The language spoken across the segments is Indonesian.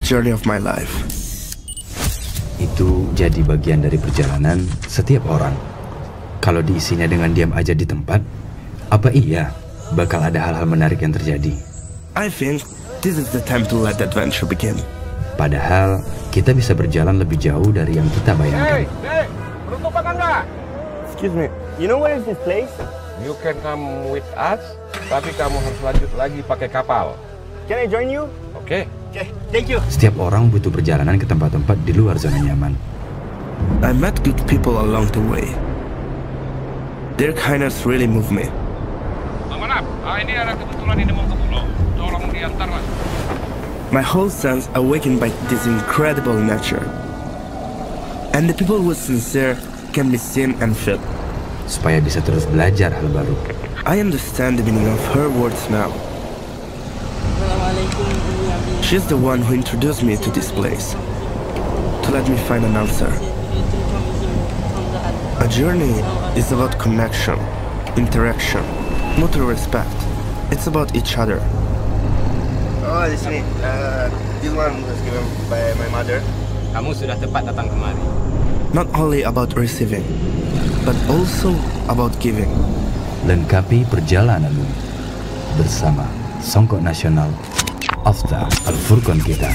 journey of my life. Itu jadi bagian dari perjalanan setiap orang. Kalau diisinya dengan diam aja di tempat, apa iya bakal ada hal-hal menarik yang terjadi? I think this is the time to let the adventure begin. Padahal kita bisa berjalan lebih jauh dari yang kita bayangkan. Hey, beruntung apa enggak? Excuse me, you know where is this place? You can come with us, tapi kamu harus lanjut lagi pakai kapal. Can I join you? Oke. Okay, thank you. Setiap orang butuh perjalanan ke tempat-tempat di luar zona nyaman. I met good people along the way. Their kindness really moved me. Amanap, ini ada kebetulan ini mau ke pulau. Tolong diantarlah. My whole sense awakened by this incredible nature. And the people who are sincere can be seen and felt. Supaya bisa terus belajar hal baru. I understand the meaning of her words now. She's the one who introduced me to this place, to let me find an answer. A journey is about connection, interaction, mutual respect. It's about each other. Oh, di sini. This one was given by my mother. Kamu sudah tepat datang kemari. Not only about receiving, but also about giving. Lengkapi perjalananmu bersama Songkok Nasional Afta Al-Furqan kita.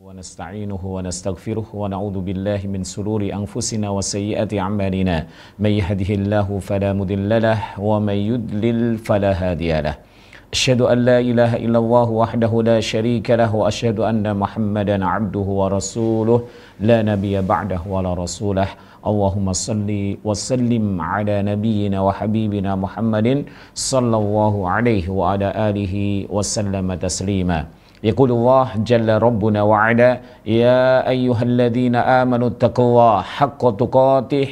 ونستعينه ونستغفره ونعوذ بالله من شرور أنفسنا وسيئات أعمالنا من يهده الله فلا مضل له ومن يضلل فلا هادي له أشهد أن لا إله إلا الله وحده لا شريك له وأشهد أن محمدا عبده ورسوله لا نبي بعده ولا رسوله اللهم صل وسلم على نبينا وحبيبنا محمد صلى الله عليه وعلى آله وسلم تسليما يقول الله جل ربنا وعلا يا أيها الذين آمنوا اتقوا الله حق تقاته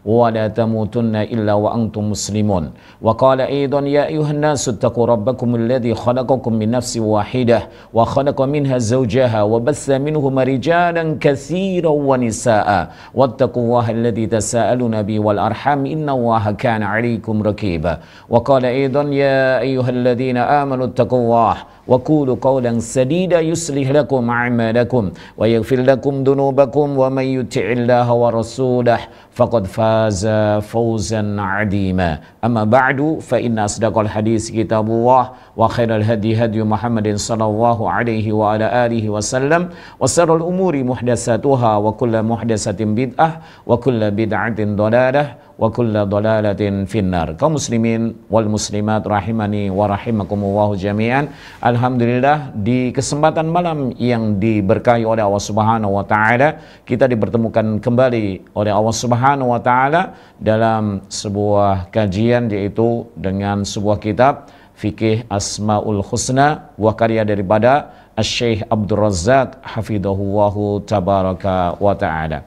ولا تموتن إلا وأنتم مسلمون وقال أيضا يا أيها الناس اتقوا ربكم الذي خلقكم من نفس واحدة وخلق منها زوجها وبث منهما رجالا كثيرا ونساء واتقوا الله الذي تساءلون به والأرحام إن الله كان عليكم رقيبا وقال أيضا يا أيها الذين آمنوا اتقوا الله وقولوا قولا سديدا يصلح لكم أعمالكم ويغفر لكم ذنوبكم ومن يطع الله ورسوله فقد فاز فوزا عظيما أما بعد فإن أصدق الحديث كتاب الله وخير الهدي هدي محمد صلى الله عليه وعلى آله وسلم وشر الأمور محدثاتها وكل محدثة بدعة وكل بدعة ضلالة wa kulla dalalatin finnar. Kaum muslimin wal muslimat rahimani wa rahimakumullah jami'an. Alhamdulillah, di kesempatan malam yang diberkahi oleh Allah Subhanahu wa taala, kita dipertemukan kembali oleh Allah Subhanahu wa taala dalam sebuah kajian, yaitu dengan sebuah kitab Fikih Asmaul Husna, buah karya daripada Asy-Syaikh Abdul Razzaq hafidhahullahu tabaraka wa ta'ala.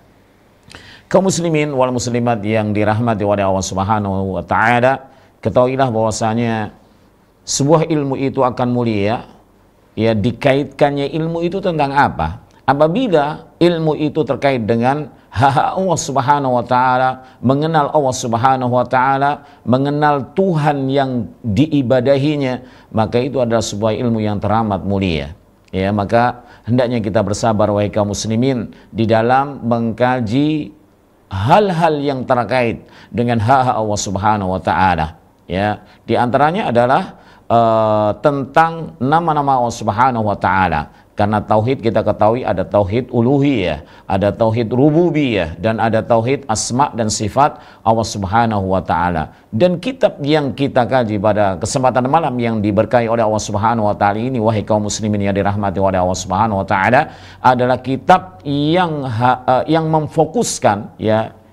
Kaum muslimin wal muslimat yang dirahmati oleh Allah Subhanahu wa taala, ketahuilah bahwasanya sebuah ilmu itu akan mulia ya dikaitkannya ilmu itu tentang apa? Apabila ilmu itu terkait dengan hak Allah Subhanahu wa taala, mengenal Allah Subhanahu wa taala, mengenal Tuhan yang diibadahinya, maka itu adalah sebuah ilmu yang teramat mulia. Ya, maka hendaknya kita bersabar wahai kaum muslimin di dalam mengkaji hal-hal yang terkait dengan hak Allah Subhanahu wa taala. Ya, di antaranya adalah tentang nama-nama Allah Subhanahu wa taala. Karena tauhid kita ketahui ada tauhid uluhiyah, ada tauhid rububiyah, dan ada tauhid asma dan sifat Allah Subhanahu wa taala. Dan kitab yang kita kaji pada kesempatan malam yang diberkahi oleh Allah Subhanahu wa taala ini, wahai kaum muslimin yang dirahmati oleh Allah Subhanahu wa taala, adalah kitab yang memfokuskan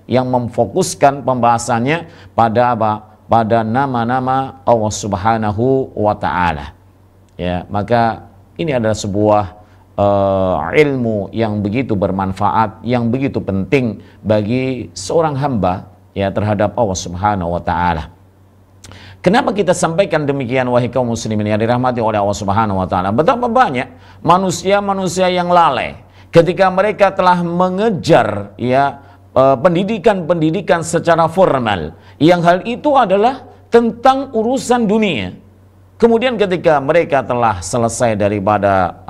yang memfokuskan pembahasannya pada apa? Pada nama-nama Allah Subhanahu wa taala. Ya, maka ini adalah sebuah ilmu yang begitu bermanfaat, yang begitu penting bagi seorang hamba terhadap Allah Subhanahu wa taala. Kenapa kita sampaikan demikian, wahai kaum muslimin yang dirahmati oleh Allah Subhanahu wa taala? Betapa banyak manusia-manusia yang lalai ketika mereka telah mengejar pendidikan-pendidikan secara formal, yang hal itu adalah tentang urusan dunia. Kemudian ketika mereka telah selesai daripada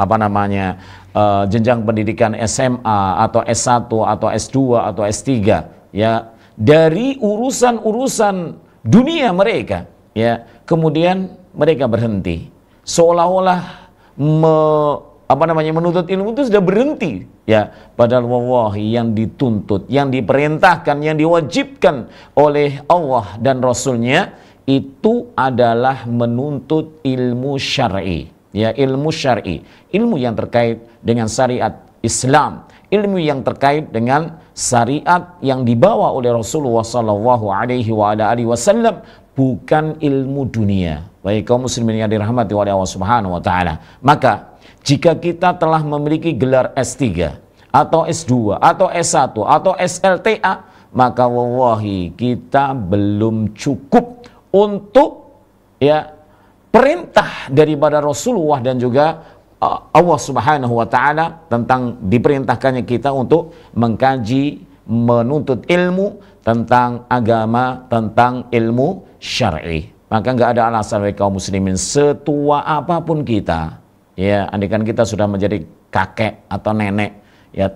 jenjang pendidikan SMA atau S1 atau S2 atau S3, dari urusan-urusan dunia mereka, kemudian mereka berhenti, seolah-olah menuntut ilmu itu sudah berhenti, padahal wallahi yang dituntut, yang diperintahkan, yang diwajibkan oleh Allah dan Rasulnya itu adalah menuntut ilmu syar'i, ilmu syar'i, ilmu yang terkait dengan syariat Islam, ilmu yang terkait dengan syariat yang dibawa oleh Rasulullah sallallahu alaihi wasallam, bukan ilmu dunia. Baik kaum muslimin yang dirahmati oleh Allah Subhanahu wa taala, maka jika kita telah memiliki gelar S3 atau S2 atau S1 atau SLTA, maka wallahi kita belum cukup untuk perintah daripada Rasulullah dan juga Allah Subhanahu wa taala tentang diperintahkannya kita untuk mengkaji, menuntut ilmu tentang agama, tentang ilmu syar'i. Maka nggak ada alasan bagi kaum muslimin setua apapun kita, andaikan kita sudah menjadi kakek atau nenek,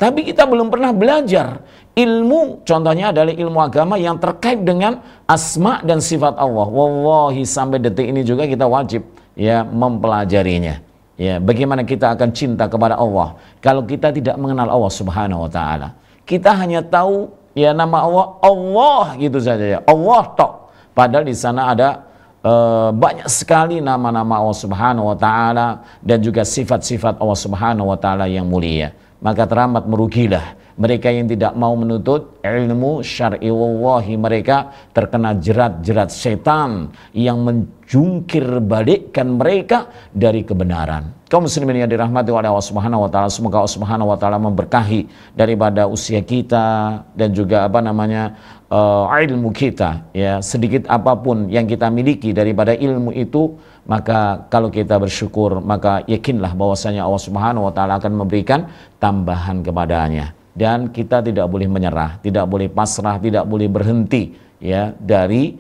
tapi kita belum pernah belajar ilmu, contohnya adalah ilmu agama yang terkait dengan asma dan sifat Allah. Wallahi sampai detik ini juga kita wajib mempelajarinya. Bagaimana kita akan cinta kepada Allah kalau kita tidak mengenal Allah Subhanahu wa taala? Kita hanya tahu nama Allah gitu saja, Allah tok. Padahal di sana ada banyak sekali nama-nama Allah Subhanahu wa taala dan juga sifat-sifat Allah Subhanahu wa taala yang mulia. Maka teramat merugilah mereka yang tidak mau menuntut ilmu syar'i. Wallahi mereka terkena jerat-jerat setan yang menjungkir balikkan mereka dari kebenaran. Kaum muslimin yang dirahmati oleh Allah Subhanahu wa taala, semoga Allah Subhanahu wa taala memberkahi daripada usia kita dan juga ilmu kita, sedikit apapun yang kita miliki daripada ilmu itu, maka kalau kita bersyukur, maka yakinlah bahwasanya Allah Subhanahu wa taala akan memberikan tambahan kepadanya. Dan kita tidak boleh menyerah, tidak boleh pasrah, tidak boleh berhenti dari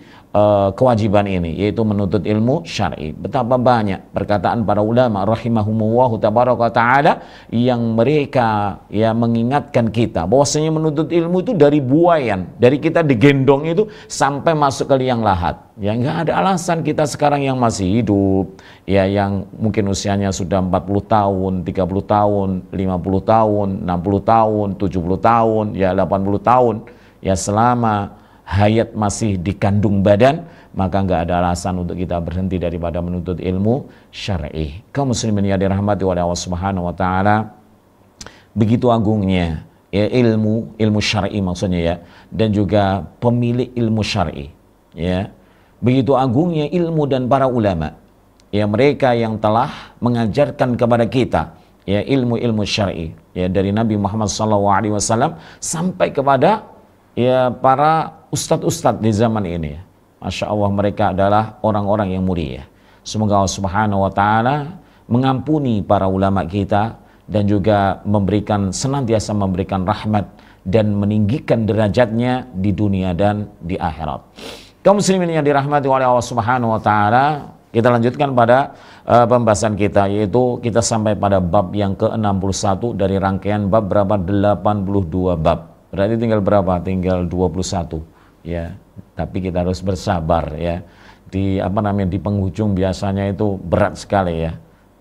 kewajiban ini, yaitu menuntut ilmu syar'i. Betapa banyak perkataan para ulama rahimahumullahu tabaraka ta'ala yang mereka mengingatkan kita bahwasanya menuntut ilmu itu dari buayan, dari kita digendong itu sampai masuk ke liang lahat. Nggak ada alasan kita sekarang yang masih hidup, yang mungkin usianya sudah 40 tahun, 30 tahun, 50 tahun, 60 tahun, 70 tahun, 80 tahun, selama hayat masih dikandung badan, maka nggak ada alasan untuk kita berhenti daripada menuntut ilmu syar'i. Kaum muslimin yang dirahmati oleh Allah Subhanahu wa taala, begitu agungnya ilmu syar'i maksudnya, dan juga pemilik ilmu syar'i, begitu agungnya ilmu dan para ulama, mereka yang telah mengajarkan kepada kita ilmu-ilmu syar'i, dari Nabi Muhammad SAW sampai kepada para ustadz-ustadz di zaman ini. Masya Allah, mereka adalah orang-orang yang mulia. Semoga Allah Subhanahu wa taala mengampuni para ulama kita dan juga senantiasa memberikan rahmat dan meninggikan derajatnya di dunia dan di akhirat. Kaum muslimin yang dirahmati oleh Allah Subhanahu wa taala, kita lanjutkan pada pembahasan kita, yaitu kita sampai pada bab yang ke-61 dari rangkaian bab berapa? 82 bab. Berarti tinggal berapa? Tinggal 21. Tapi kita harus bersabar, di penghujung biasanya itu berat sekali,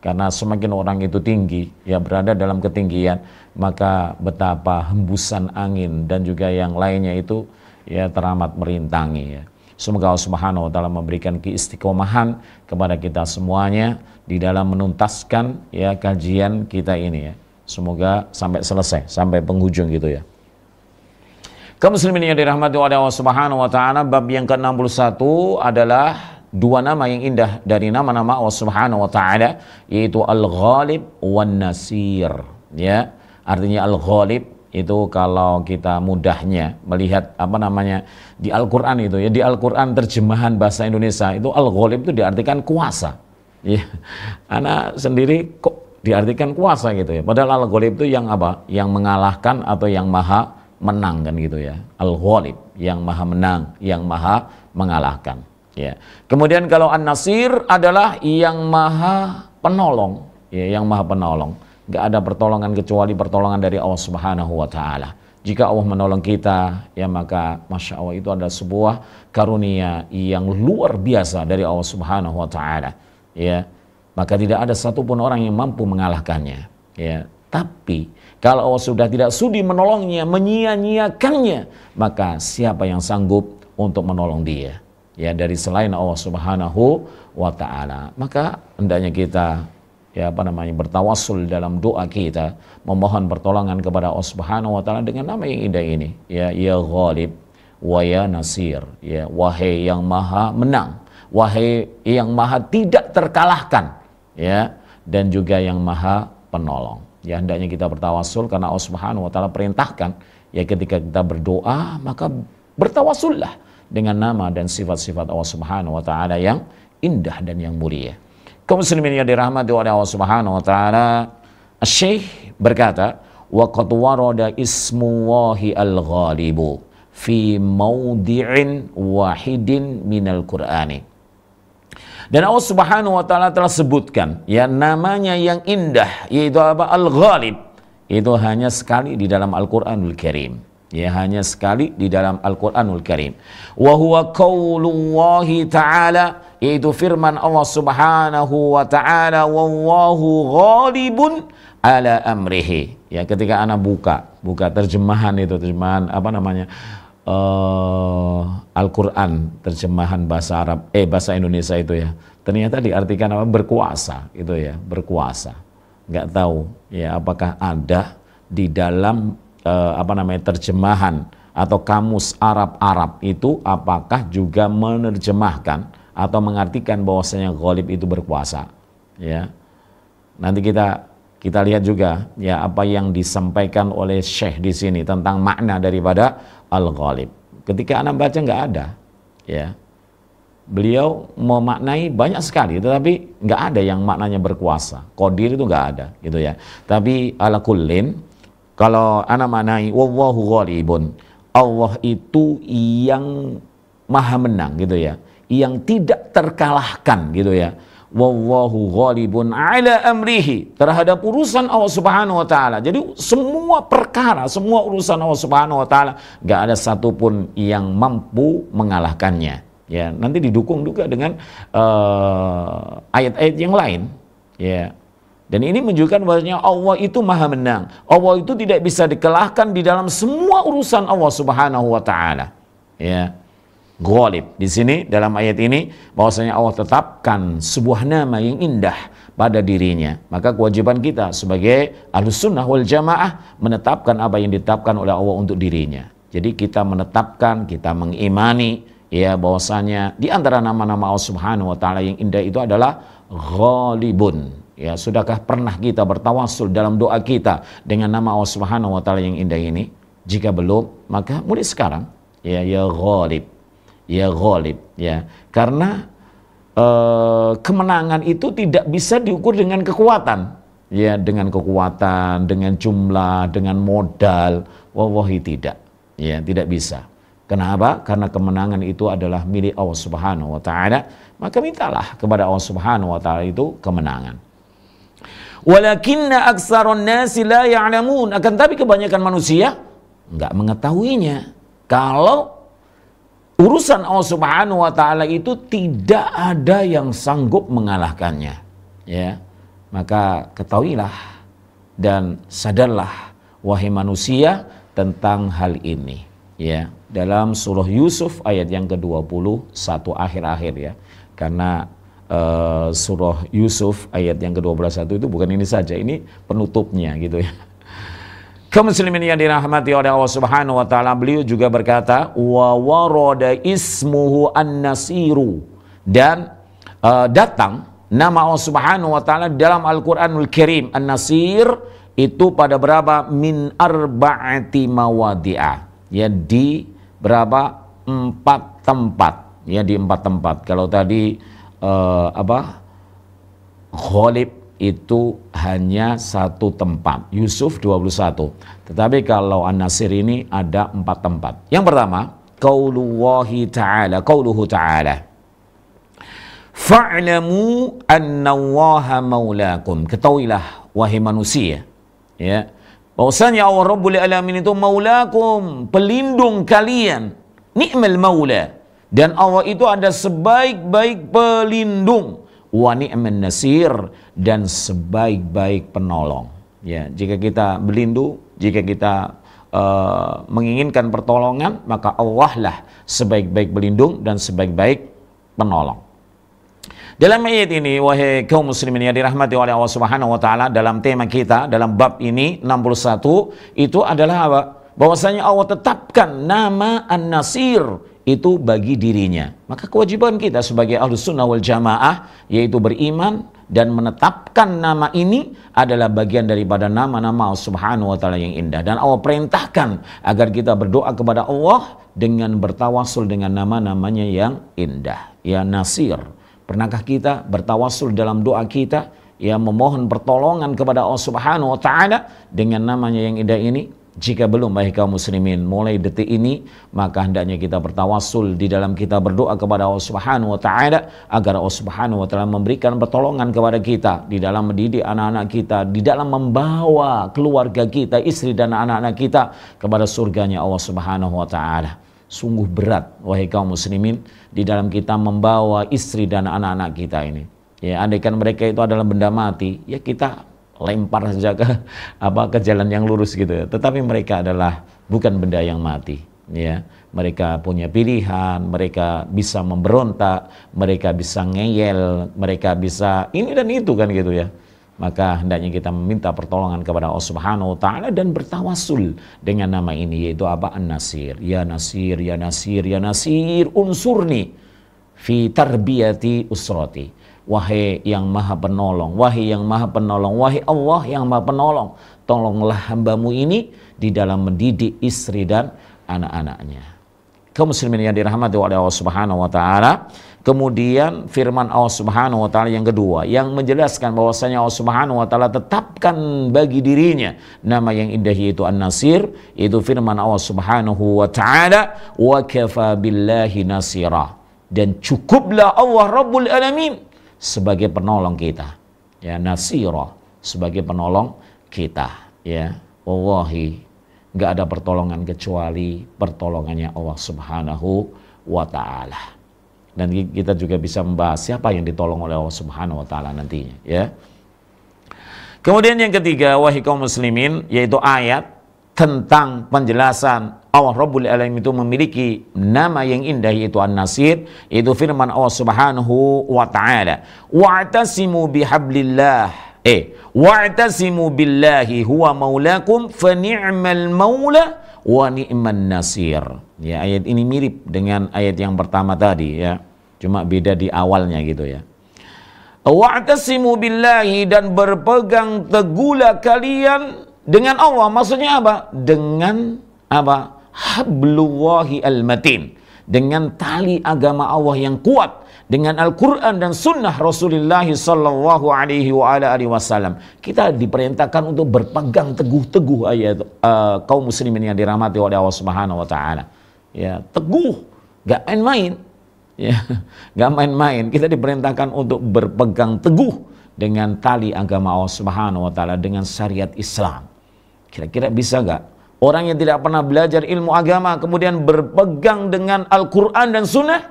Karena semakin orang itu tinggi, ya berada dalam ketinggian, maka betapa hembusan angin dan juga yang lainnya itu ya teramat merintangi ya. Semoga Allah Subhanahu wa taala memberikan keistiqomahan kepada kita semuanya di dalam menuntaskan ya kajian kita ini ya. Semoga sampai selesai, sampai penghujung gitu ya. Kaum muslimin yang dirahmati oleh Allah Subhanahu wa taala, bab yang ke-61 adalah dua nama yang indah dari nama-nama Allah Subhanahu wa taala, yaitu Al-Ghalib wan Nasir ya. Artinya Al-Ghalib itu kalau kita mudahnya melihat apa namanya di Al-Qur'an itu ya, di Al-Qur'an terjemahan bahasa Indonesia itu Al-Ghalib itu diartikan kuasa. Ya. Anak sendiri kok diartikan kuasa gitu ya. Padahal Al-Ghalib itu yang apa? Yang mengalahkan atau yang maha menang kan gitu ya. Al-Ghalib yang maha menang, yang maha mengalahkan ya. Kemudian kalau An-Nasir adalah yang maha penolong ya, yang maha penolong. Gak ada pertolongan kecuali pertolongan dari Allah Subhanahu wa taala. Jika Allah menolong kita ya maka Masya Allah itu adalah sebuah karunia yang luar biasa dari Allah Subhanahu wa taala ya. Maka tidak ada satupun orang yang mampu mengalahkannya ya. Tapi kalau Allah sudah tidak sudi menolongnya, menyia-nyiakannya, maka siapa yang sanggup untuk menolong dia ya dari selain Allah Subhanahu wa taala. Maka hendaknya kita ya apa namanya bertawassul dalam doa kita, memohon pertolongan kepada Allah Subhanahu wa taala dengan nama yang indah ini ya, ya Ghalib wa ya Nasir ya, wahai yang maha menang, wahai yang maha tidak terkalahkan ya, dan juga yang maha penolong. Ya hendaknya kita bertawassul karena Allah Subhanahu wa taala perintahkan ya ketika kita berdoa maka bertawassullah dengan nama dan sifat-sifat Allah Subhanahu wa taala yang indah dan yang mulia. Kaum muslimin yang dirahmati oleh Allah Subhanahu wa taala, Syekh berkata, wa qad warada ismullahi al-ghalibu fi mawdi'in wahidin minal Qur'ani. Dan Allah Subhanahu wa taala telah sebutkan ya namanya yang indah yaitu apa? Al-Ghalib. Itu hanya sekali di dalam Al-Qur'anul Karim. Ya hanya sekali di dalam Al-Qur'anul Karim. Wa huwa qaulullahi ta'ala, yaitu firman Allah Subhanahu wa taala, wallahu ghalibun ala amrihi. Ya ketika anak buka terjemahan itu, terjemahan apa namanya? Al-Quran terjemahan bahasa Arab bahasa Indonesia itu ya, ternyata diartikan apa? Berkuasa itu ya, berkuasa. Nggak tahu ya apakah ada di dalam apa namanya terjemahan atau kamus Arab itu apakah juga menerjemahkan atau mengartikan bahwasanya Ghalib itu berkuasa ya. Nanti kita lihat juga ya apa yang disampaikan oleh Syekh di sini tentang makna daripada Al-Ghalib. Ketika anak baca nggak ada ya. Beliau memaknai banyak sekali tetapi nggak ada yang maknanya berkuasa. Qadir itu nggak ada gitu ya. Tapi ala kullin kalau anak maknai wallahu ghalibun, Allah itu yang maha menang gitu ya, yang tidak terkalahkan gitu ya. Wallahu ghalibun ala amrihi, terhadap urusan Allah Subhanahu wa taala. Jadi semua perkara, semua urusan Allah Subhanahu wa taala enggak ada satupun yang mampu mengalahkannya. Ya, nanti didukung juga dengan ayat-ayat yang lain. Ya. Dan ini menunjukkan bahwasanya Allah itu maha menang. Allah itu tidak bisa dikalahkan di dalam semua urusan Allah Subhanahu wa taala. Ya. Ghalib di sini dalam ayat ini bahwasanya Allah tetapkan sebuah nama yang indah pada dirinya. Maka kewajiban kita sebagai Ahlussunnah wal Jamaah menetapkan apa yang ditetapkan oleh Allah untuk dirinya. Jadi kita menetapkan, kita mengimani ya bahwasanya di antara nama-nama Allah Subhanahu wa taala yang indah itu adalah Ghalibun. Ya, sudahkah pernah kita bertawassul dalam doa kita dengan nama Allah Subhanahu wa taala yang indah ini? Jika belum, maka mulai sekarang ya Ghalib. Ya Ghalib ya, karena kemenangan itu tidak bisa diukur dengan kekuatan ya, dengan kekuatan, dengan jumlah, dengan modal, wallahi tidak ya, tidak bisa. Kenapa? Karena kemenangan itu adalah milik Allah Subhanahu wa taala, maka mintalah kepada Allah Subhanahu wa taala itu kemenangan. Walakinna aktsarun nasi la ya'lamun, akan tapi kebanyakan manusia enggak mengetahuinya kalau urusan Allah Subhanahu wa taala itu tidak ada yang sanggup mengalahkannya. Ya. Maka ketahuilah dan sadarlah wahai manusia tentang hal ini. Ya, dalam surah Yusuf ayat yang ke-21 akhir-akhir ya. Karena surah Yusuf ayat yang ke-21 itu bukan ini saja, ini penutupnya gitu ya. Kaum muslimin yang dirahmati oleh Allah Subhanahu wa taala, beliau juga berkata wa warada ismuhu an-nasiru, dan datang nama Allah Subhanahu wa taala dalam Al-Qur'anul Karim An-Nasir itu pada berapa? Min arba'ati mawadi'ah. Ya, di berapa? 4 tempat. Ya, di 4 tempat. Kalau tadi Ghalib itu hanya 1 tempat, Yusuf 21. Tetapi kalau An-Nasir ini ada 4 tempat. Yang pertama, qauluhu ta'ala, fa'lamu annallaha maulakum. Ketahuilah wahai manusia, ya, bahwasanya Allah Rabbul Alamin itu maulakum, pelindung kalian. Ni'mal maula, dan Allah itu ada sebaik-baik pelindung. Wa ni'man nasir, dan sebaik-baik penolong. Ya, jika kita berlindung, jika kita menginginkan pertolongan, maka Allah lah sebaik-baik pelindung dan sebaik-baik penolong. Dalam ayat ini, wahai kaum muslimin yang dirahmati oleh Allah Subhanahu wa taala, dalam tema kita dalam bab ini 61 itu adalah apa? Bahwasanya Allah tetapkan nama An-Nasir itu bagi dirinya. Maka kewajiban kita sebagai Ahlus Sunnah wal Jamaah yaitu beriman dan menetapkan nama ini adalah bagian daripada nama-nama Allah Subhanahu wa taala yang indah. Dan Allah perintahkan agar kita berdoa kepada Allah dengan bertawasul dengan nama-namanya yang indah. Ya Nasir. Pernahkah kita bertawasul dalam doa kita, ya, memohon pertolongan kepada Allah Subhanahu wa taala dengan namanya yang indah ini? Jika belum, baik kaum muslimin, mulai detik ini maka hendaknya kita bertawasul di dalam kita berdoa kepada Allah Subhanahu wa taala agar Allah Subhanahu wa taala memberikan pertolongan kepada kita di dalam mendidik anak-anak kita, di dalam membawa keluarga kita, istri dan anak-anak kita kepada surganya Allah Subhanahu wa taala. Sungguh berat wahai kaum muslimin di dalam kita membawa istri dan anak-anak kita ini. Ya, andaikan mereka itu adalah benda mati, ya kita lempar saja ke jalan yang lurus gitu ya. Tetapi mereka adalah bukan benda yang mati, ya. Mereka punya pilihan, mereka bisa memberontak, mereka bisa ngeyel, mereka bisa ini dan itu kan gitu ya. Maka hendaknya kita meminta pertolongan kepada Allah Subhanahu wa taala dan bertawasul dengan nama ini, yaitu apa? An-Nasir. Ya Nasir, ya Nasir, ya Nasir, unsurni fi tarbiyati usrati. Wahai yang maha penolong, wahai yang maha penolong, wahai Allah yang maha penolong, tolonglah hambamu ini di dalam mendidik istri dan anak-anaknya. Kaum muslimin yang dirahmati oleh Allah Subhanahu wa taala, kemudian firman Allah Subhanahu wa taala yang kedua yang menjelaskan bahwasanya Allah Subhanahu wa taala tetapkan bagi dirinya nama yang indah yaitu An-Nasir, yaitu firman Allah Subhanahu wa taala, wa kafa billahi nasira, dan cukuplah Allah Rabbul Alamin sebagai penolong kita, ya, nasira, sebagai penolong kita, ya. Wallahi nggak ada pertolongan kecuali pertolongannya Allah Subhanahu wa taala. Dan kita juga bisa membahas siapa yang ditolong oleh Allah Subhanahu wa taala nantinya, ya. Kemudian yang ketiga, wahai kaum muslimin, yaitu ayat tentang penjelasan Allah Rabbul Alamin itu memiliki nama yang indah yaitu An-Nasir, yaitu firman Allah Subhanahu wa taala, wa'tasimu bihablillah wa'tasimu billahi huwa maulakum fa ni'mal maula wa ni'man nasir. Ya, ayat ini mirip dengan ayat yang pertama tadi, ya. Cuma beda di awalnya gitu ya. Wa'tasimu billahi, dan berpegang teguhlah kalian dengan Allah. Maksudnya apa? Dengan apa? Hablullahi al-matin, dengan tali agama Allah yang kuat, dengan Al-Quran dan Sunnah Rasulullah sallallahu alaihi wasallam. Kita diperintahkan untuk berpegang teguh-teguh ayat kaum muslimin yang dirahmati oleh Allah Subhanahu wa taala. Ya, teguh, gak main-main. Ya, gak main-main. Kita diperintahkan untuk berpegang teguh dengan tali agama Allah Subhanahu wa taala, dengan syariat Islam. Kira-kira bisa gak orang yang tidak pernah belajar ilmu agama kemudian berpegang dengan Al-Quran dan Sunnah?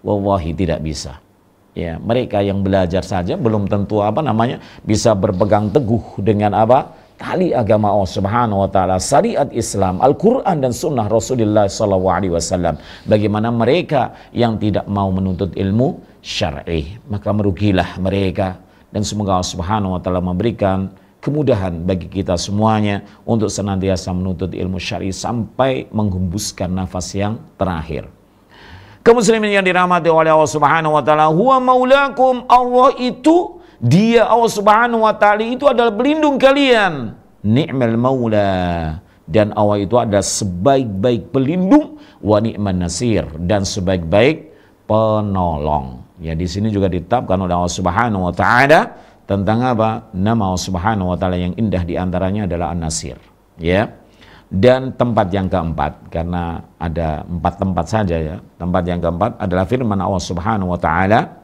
Wallahi tidak bisa. Ya, mereka yang belajar saja belum tentu bisa berpegang teguh dengan tali agama Allah Subhanahu wa taala, syariat Islam, Al-Qur'an dan sunnah Rasulullah SAW. Bagaimana mereka yang tidak mau menuntut ilmu syar'i, maka merugilah mereka. Dan semoga Allah Subhanahu wa taala memberikan kemudahan bagi kita semuanya untuk senantiasa menuntut ilmu syar'i sampai menghembuskan nafas yang terakhir. Kaum muslimin yang dirahmati oleh Allah Subhanahu wa taala, huwa maulakum, Allah itu, dia Allah Subhanahu wa taala itu adalah pelindung kalian. Ni'mal maula, dan Allah itu adalah sebaik-baik pelindung, wa ni'man nasir, dan sebaik-baik penolong. Ya, di sini juga ditetapkan oleh Allah Subhanahu wa taala tentang nama Allah Subhanahu wa taala yang indah, di antaranya adalah An-Nasir. Ya. Dan tempat yang keempat, karena ada 4 tempat saja ya. Tempat yang keempat adalah firman Allah Subhanahu wa taala,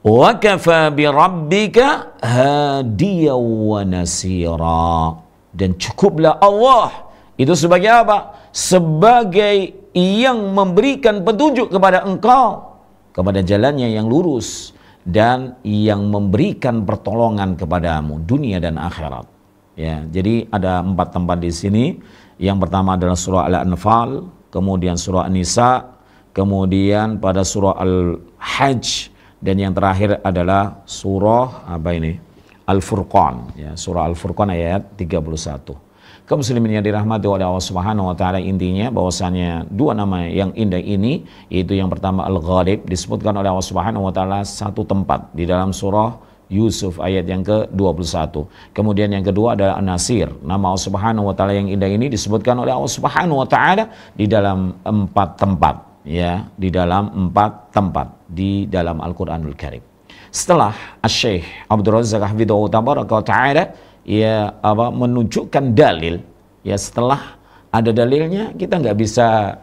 "Wa kafa bi rabbika hadiyan wa nasira." Dan cukuplah Allah itu sebagai apa? Sebagai yang memberikan petunjuk kepada engkau kepada jalannya yang lurus, dan yang memberikan pertolongan kepadamu dunia dan akhirat. Ya, jadi ada 4 tempat di sini. Yang pertama adalah surah Al-Anfal, kemudian surah An-Nisa, kemudian pada surah Al-Hajj, dan yang terakhir adalah surah Al-Furqan. Ya, surah Al-Furqan ayat 31. Kaum muslimin yang dirahmati oleh Allah Subhanahu wa taala, intinya bahwasanya 2 nama yang indah ini, yaitu yang pertama Al-Ghalib, disebutkan oleh Allah Subhanahu wa taala 1 tempat di dalam surah Yusuf ayat yang ke-21. Kemudian yang kedua adalah An-Nasir. Nama Allah Subhanahu wa taala yang indah ini disebutkan oleh Allah Subhanahu wa taala di dalam 4 tempat, ya, di dalam 4 tempat di dalam Al-Qur'anul Karim. Setelah Syekh Abdul Razzaq Hafidhahu Tabaraka wa taala menunjukkan dalil, ya, setelah ada dalilnya kita nggak bisa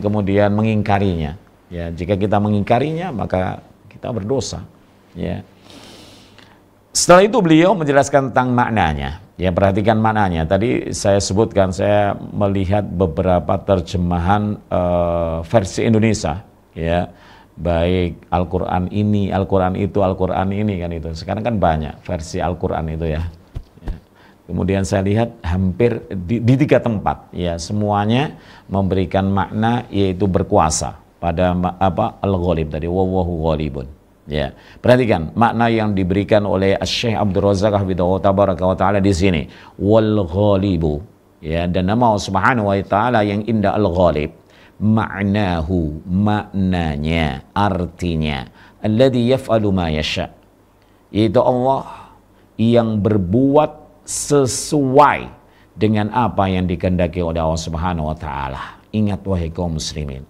kemudian mengingkarinya. Ya, jika kita mengingkarinya maka kita berdosa. Ya. Setelah itu beliau menjelaskan tentang maknanya. Ya, perhatikan maknanya. Tadi saya sebutkan, saya melihat beberapa terjemahan versi Indonesia, ya, baik Al-Quran ini, Al-Quran itu, Al-Quran ini, kan itu. Sekarang kan banyak versi Al-Quran itu, ya. Ya. Kemudian saya lihat hampir di 3 tempat, ya, semuanya memberikan makna yaitu berkuasa pada Al-Ghalib tadi, wallahu ghalibun. Ya, perhatikan makna yang diberikan oleh Syekh Abdul Razzaq Hafidhahu Tabaraka wa taala di sini, wal ghalibu. Ya, dan nama Allah Subhanahu wa taala yang indah Al-Ghalib, maknahu, maknanya, artinya, alladzi yaf'alu ma yasha, yaitu Allah yang berbuat sesuai dengan apa yang dikehendaki oleh Allah Subhanahu wa taala. Ingat wahai kaum muslimin,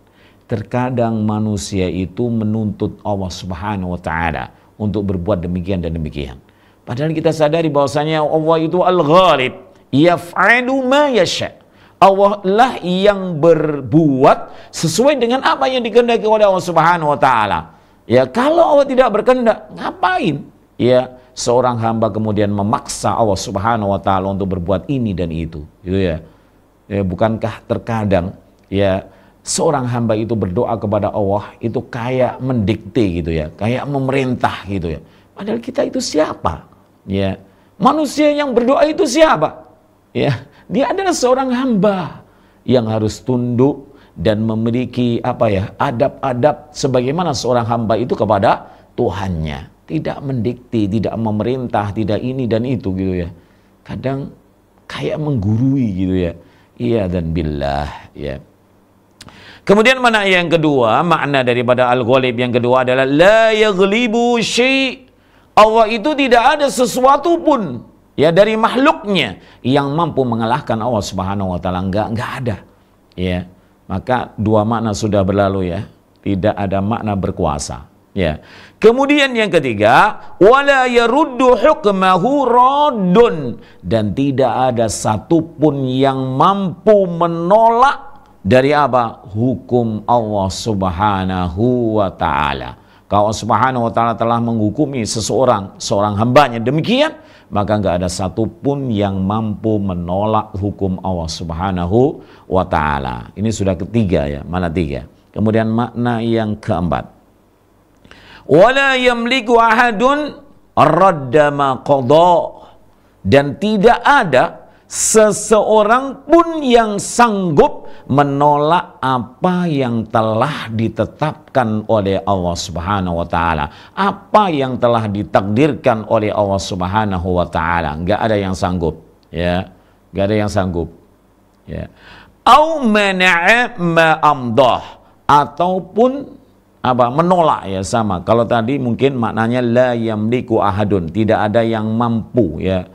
terkadang manusia itu menuntut Allah Subhanahu wa taala untuk berbuat demikian dan demikian. Padahal kita sadari bahwasanya Allah itu Al-Ghalib, yaf'alu ma yasha. Allah lah yang berbuat sesuai dengan apa yang dikehendaki oleh Allah Subhanahu wa taala. Ya, kalau Allah tidak berkehendak, ngapain? Ya, seorang hamba kemudian memaksa Allah Subhanahu wa taala untuk berbuat ini dan itu, gitu ya. Ya, bukankah terkadang ya seorang hamba itu berdoa kepada Allah itu kayak mendikte gitu ya, kayak memerintah gitu ya. Padahal kita itu siapa? Ya, manusia yang berdoa itu siapa? Ya, dia adalah seorang hamba yang harus tunduk dan memiliki adab-adab sebagaimana seorang hamba itu kepada Tuhannya. Tidak mendikte, tidak memerintah, tidak ini dan itu gitu ya. Kadang kayak menggurui gitu ya. Iya dan billah, ya. Kemudian makna yang kedua, makna daripada Al-Ghalib yang kedua adalah la yaghlibu syai'. Allah itu tidak ada sesuatu pun ya dari makhluknya yang mampu mengalahkan Allah Subhanahu wa taala, enggak ada. Ya. Maka 2 makna sudah berlalu ya. Tidak ada makna berkuasa. Ya. Kemudian yang ketiga, wala yaruddu hukmahu raddun, dan tidak ada satupun yang mampu menolak dari hukum Allah Subhanahu wa taala. Kalau Allah Subhanahu wa taala telah menghukumi seorang hambanya demikian, maka enggak ada satupun yang mampu menolak hukum Allah Subhanahu wa taala. Ini sudah ketiga ya, mana 3. Kemudian makna yang keempat. Wala yamliku ahadun radda ma qada. Dan tidak ada seseorang pun yang sanggup menolak apa yang telah ditetapkan oleh Allah Subhanahu wa taala. Apa yang telah ditakdirkan oleh Allah Subhanahu wa taala, enggak ada yang sanggup, ya. Enggak ada yang sanggup. Ya. Au mana'a ma amdah, ataupun menolak, ya, sama. Kalau tadi mungkin maknanya la yamliku ahadun, tidak ada yang mampu, ya.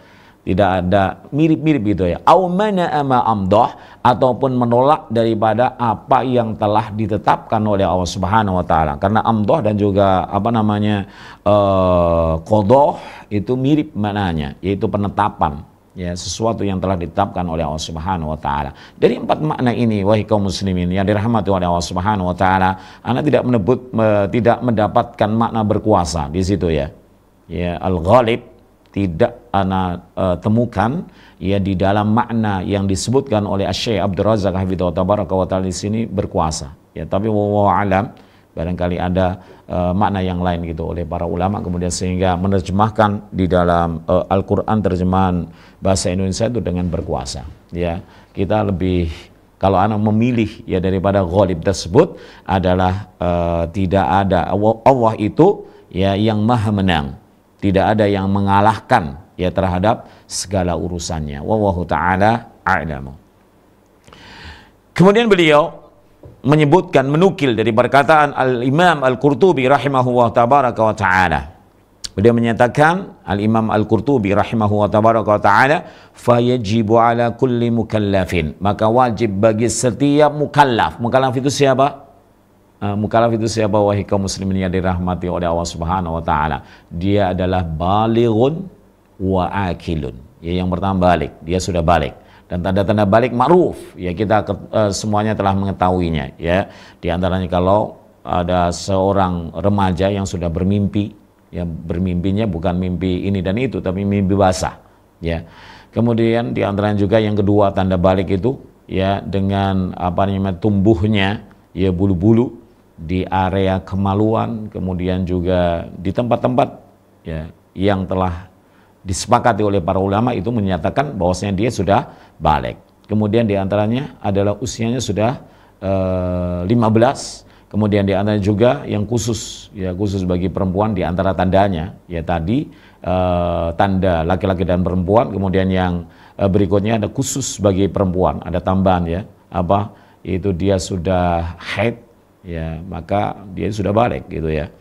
Tidak ada, mirip-mirip gitu ya. Au mana'a ma amdah, ataupun menolak daripada apa yang telah ditetapkan oleh Allah Subhanahu wa taala. Karena amdah dan juga qadha itu mirip maknanya, yaitu penetapan, ya, sesuatu yang telah ditetapkan oleh Allah Subhanahu wa taala. Dari 4 makna ini, wahai kaum muslimin yang dirahmati oleh Allah Subhanahu wa taala, Anda tidak tidak mendapatkan makna berkuasa di situ, ya. Ya, al-ghalib tidak ana temukan, ya, di dalam makna yang disebutkan oleh Syekh Abdul Razak hafidhahu tabaraka wa taala di sini berkuasa, ya. Tapi wallahu alam, barangkali ada makna yang lain gitu oleh para ulama, kemudian sehingga menerjemahkan di dalam Al-Qur'an terjemahan bahasa Indonesia itu dengan berkuasa, ya. Kita lebih, kalau anak memilih, ya, daripada ghalib tersebut adalah tidak ada, Allah itu, ya, yang maha menang. Tidak ada yang mengalahkan, ya, terhadap segala urusannya. Wallahu ta'ala a'lamu. Kemudian beliau menyebutkan, menukil dari perkataan Al-Imam Al-Qurtubi rahimahullah tabaraka wa ta'ala. Beliau menyatakan, Al-Imam Al-Qurtubi rahimahullah tabaraka wa ta'ala, fayajibu ala kulli mukallafin, maka wajib bagi setiap mukallaf. Mukallaf itu siapa? Mukallaf itu siapa, wahai kaum muslimin yang dirahmati oleh Allah Subhanahu wa taala? Dia adalah balighun wa akilun. Ya, yang pertama balik, dia sudah balik. Dan tanda-tanda balik ma'ruf, ya, kita semuanya telah mengetahuinya, ya. Di antaranya kalau ada seorang remaja yang sudah bermimpi, ya, bermimpinya bukan mimpi ini dan itu, tapi mimpi basah, ya. Kemudian di antaranya juga yang kedua tanda balik itu, ya, dengan tumbuhnya, ya, bulu-bulu di area kemaluan, kemudian juga di tempat-tempat, ya, yang telah disepakati oleh para ulama itu menyatakan bahwasanya dia sudah balik. Kemudian di antaranya adalah usianya sudah 15. Kemudian di antaranya juga yang khusus, ya, khusus bagi perempuan, di antara tandanya, ya, tadi tanda laki-laki dan perempuan. Kemudian yang berikutnya ada khusus bagi perempuan, ada tambahan, ya, itu dia sudah haid, ya, maka dia sudah balik gitu, ya.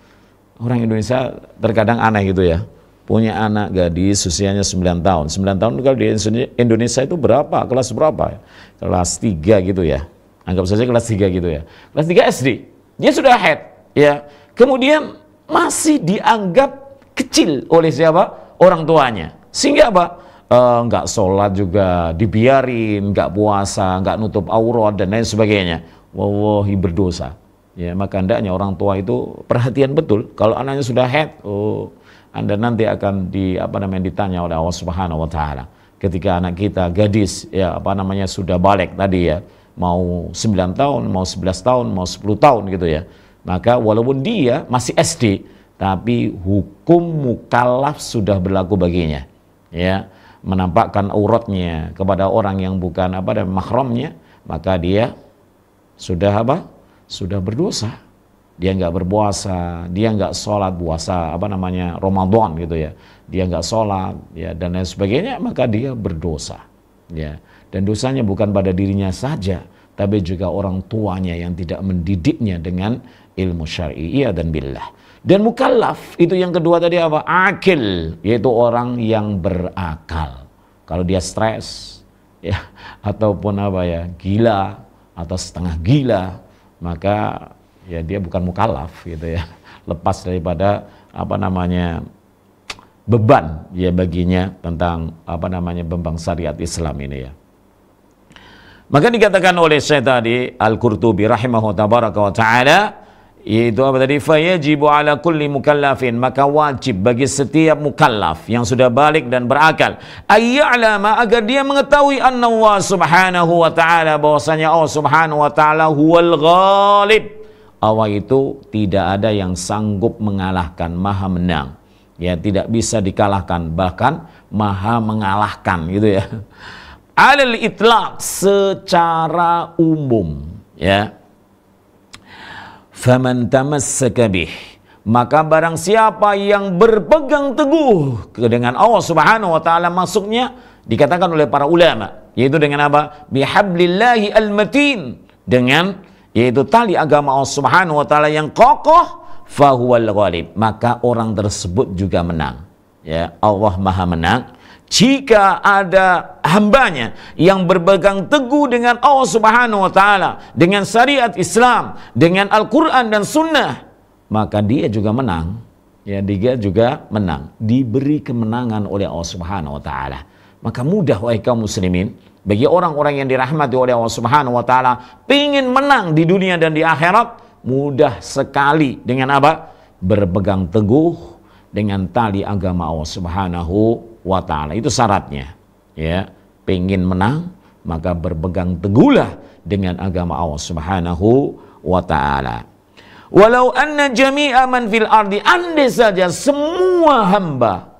Orang Indonesia terkadang aneh gitu, ya. Punya anak gadis usianya 9 tahun. 9 tahun kalau di Indonesia itu berapa? Kelas berapa? Kelas 3 gitu, ya. Anggap saja kelas 3 gitu, ya. Kelas 3 SD. Dia sudah haid, ya. Kemudian masih dianggap kecil oleh siapa? Orang tuanya. Sehingga nggak sholat juga dibiarin, nggak puasa, nggak nutup aurat dan lain sebagainya. Wallahi berdosa. Ya, maka hendaknya orang tua itu perhatian betul. Kalau anaknya sudah haid, Anda nanti akan ditanya oleh Allah Subhanahu wa taala. Ketika anak kita gadis, ya, sudah balik tadi, ya, mau 9 tahun, mau 11 tahun, mau 10 tahun gitu, ya. Maka walaupun dia masih SD, tapi hukum mukallaf sudah berlaku baginya, ya. Menampakkan auratnya kepada orang yang bukan mahramnya, maka dia sudah sudah berdosa. Dia nggak berpuasa, dia nggak sholat puasa Ramadan gitu, ya. Dia nggak sholat, ya, dan lain sebagainya, maka dia berdosa, ya. Dan dosanya bukan pada dirinya saja, tapi juga orang tuanya yang tidak mendidiknya dengan ilmu syar'i, dan billah. Dan mukallaf itu yang kedua tadi akil, yaitu orang yang berakal. Kalau dia stres, ya, ataupun gila atau setengah gila, maka, ya, dia bukan mukallaf gitu, ya. Lepas daripada beban, ya, baginya tentang beban syariat Islam ini, ya. Maka dikatakan oleh Syekh tadi Al-Qurtubi rahimahu tabaraka wa ta'ala, yaitu fayajibu ala kulli mukallafin, maka wajib bagi setiap mukallaf yang sudah balik dan berakal, ayya'lama, agar dia mengetahui anna Allah Subhanahu wa ta'ala, bahwasanya Allah Subhanahu wa ta'ala huwal ghalib, Allah itu tidak ada yang sanggup mengalahkan, maha menang. Ya, tidak bisa dikalahkan, bahkan maha mengalahkan gitu ya. Alal itlaq, secara umum, ya. Faman tamassaka bih, maka barang siapa yang berpegang teguh dengan Allah Subhanahu wa taala, maksudnya dikatakan oleh para ulama, yaitu dengan apa? Bihablillahi al-matin, dengan yaitu tali agama Allah Subhanahu wa taala yang kokoh, fahuwal ghalib, maka orang tersebut juga menang. Ya, Allah Maha menang. Jika ada hambanya yang berpegang teguh dengan Allah Subhanahu wa taala, dengan syariat Islam, dengan Al-Qur'an dan Sunnah, maka dia juga menang. Ya, dia juga menang, diberi kemenangan oleh Allah Subhanahu wa taala. Maka mudah wahai kaum muslimin, bagi orang-orang yang dirahmati oleh Allah Subhanahu wa taala, ingin menang di dunia dan di akhirat, mudah sekali dengan apa? Berpegang teguh dengan tali agama Allah Subhanahu wa ta'ala. Itu syaratnya, ya. Pengen menang, maka berpegang teguhlah dengan agama Allah Subhanahu wa ta'ala. Walau anna jami'a man fil ardi, andai saja semua hamba,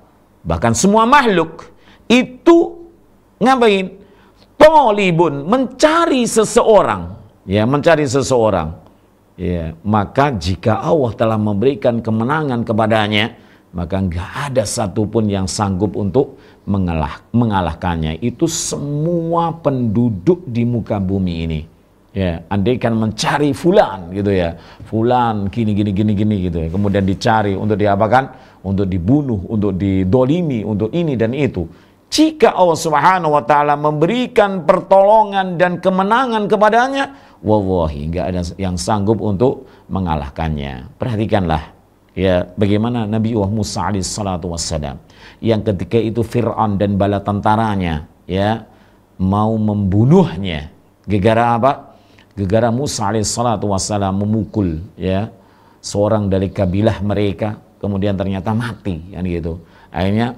bahkan semua makhluk itu ngapain? Talibun, mencari seseorang, ya, mencari seseorang, ya, maka jika Allah telah memberikan kemenangan kepadanya, maka nggak ada satupun yang sanggup untuk mengalahkannya. Itu semua penduduk di muka bumi ini. Ya, andaikan mencari fulan gitu ya, fulan gini gitu ya, kemudian dicari untuk diapakan? Untuk dibunuh, untuk didolimi, untuk ini dan itu. Jika Allah Subhanahu wa taala memberikan pertolongan dan kemenangan kepadanya, wallahi nggak ada yang sanggup untuk mengalahkannya. Perhatikanlah, ya, bagaimana Nabi Musa alaihissalatu wassalam yang ketika itu Fir'aun dan bala tentaranya, ya, mau membunuhnya. Gegara apa? Gegara Musa alaihissalatu wassalam memukul, ya, seorang dari kabilah mereka, kemudian ternyata mati, kan gitu. Akhirnya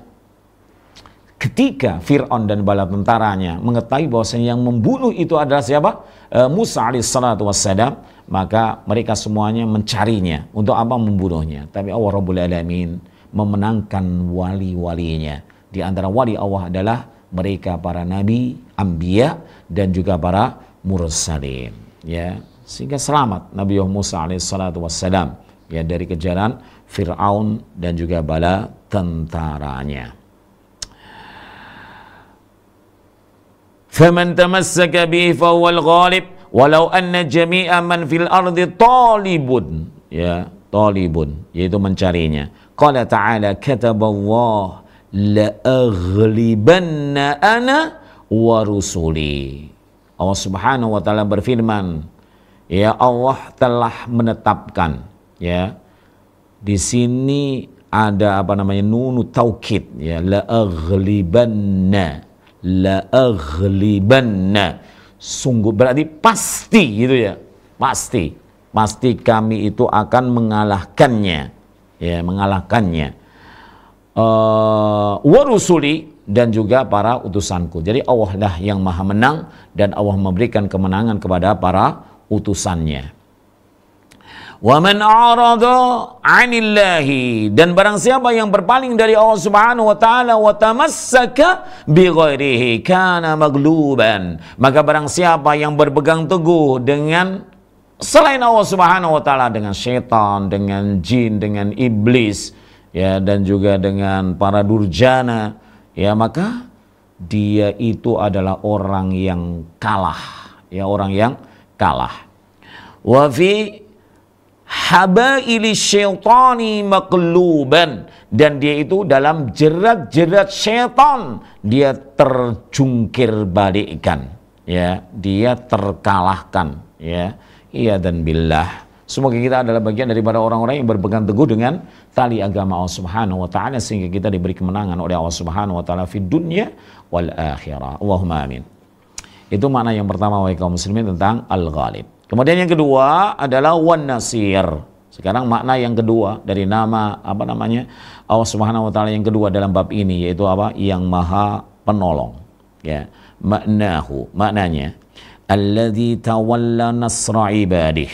ketika Fir'aun dan bala tentaranya mengetahui bahwasanya yang membunuh itu adalah siapa? Musa alaihissalatu wassalam, maka mereka semuanya mencarinya. Untuk apa? Membunuhnya. Tapi Allah Rabbul Alamin memenangkan wali-walinya. Di antara wali Allah adalah mereka para nabi, anbiya, dan juga para mursalin. Ya, sehingga selamat Nabi Musa alaihissalatu wassalam, ya, dari kejaran Fir'aun dan juga bala tentaranya. Faman tamassaka bihi fahuwal ghalib walau anna jami'a man fil ardi talibun, ya, talibun, yaitu mencarinya. Qala ta'ala kataballah la aghlibanna ana wa rusuli. Allah Subhanahu wa taala berfirman, ya, Allah telah menetapkan, ya, di sini ada apa namanya, nunu taukid, ya, la aghlibanna, la aghlibanna, sungguh berarti pasti gitu ya, pasti kami itu akan mengalahkannya, ya, mengalahkannya, wa rusuli, dan juga para utusanku. Jadi Allah lah yang maha menang dan Allah memberikan kemenangan kepada para utusannya. Wa man a'rada 'anillahi, dan barang siapa yang berpaling dari Allah Subhanahu wa taala wa tamassaka bi ghairihi kana maghluban, maka barang siapa yang berpegang teguh dengan selain Allah Subhanahu wa taala, dengan syaitan, dengan jin, dengan iblis, ya, dan juga dengan para durjana, ya, maka dia itu adalah orang yang kalah, ya, orang yang kalah. Wa fi habaili syaitani maqluban, dan dia itu dalam jerat-jerat syaitan dia terjungkir balikkan, ya, dia terkalahkan, ya. Iya dan billah. Semoga kita adalah bagian daripada orang-orang yang berpegang teguh dengan tali agama Allah Subhanahu wa taala sehingga kita diberi kemenangan oleh Allah Subhanahu wa taala fid dunya wal akhirah. Allahumma amin. Itu makna yang pertama wahai kaum muslimin tentang al-ghalib. Kemudian yang kedua adalah wan nasir. Sekarang makna yang kedua dari nama apa namanya Allah Subhanahu wa taala yang kedua dalam bab ini, yaitu apa? Yang maha penolong, ya. Maknanya alladzi tawalla nasra ibadih,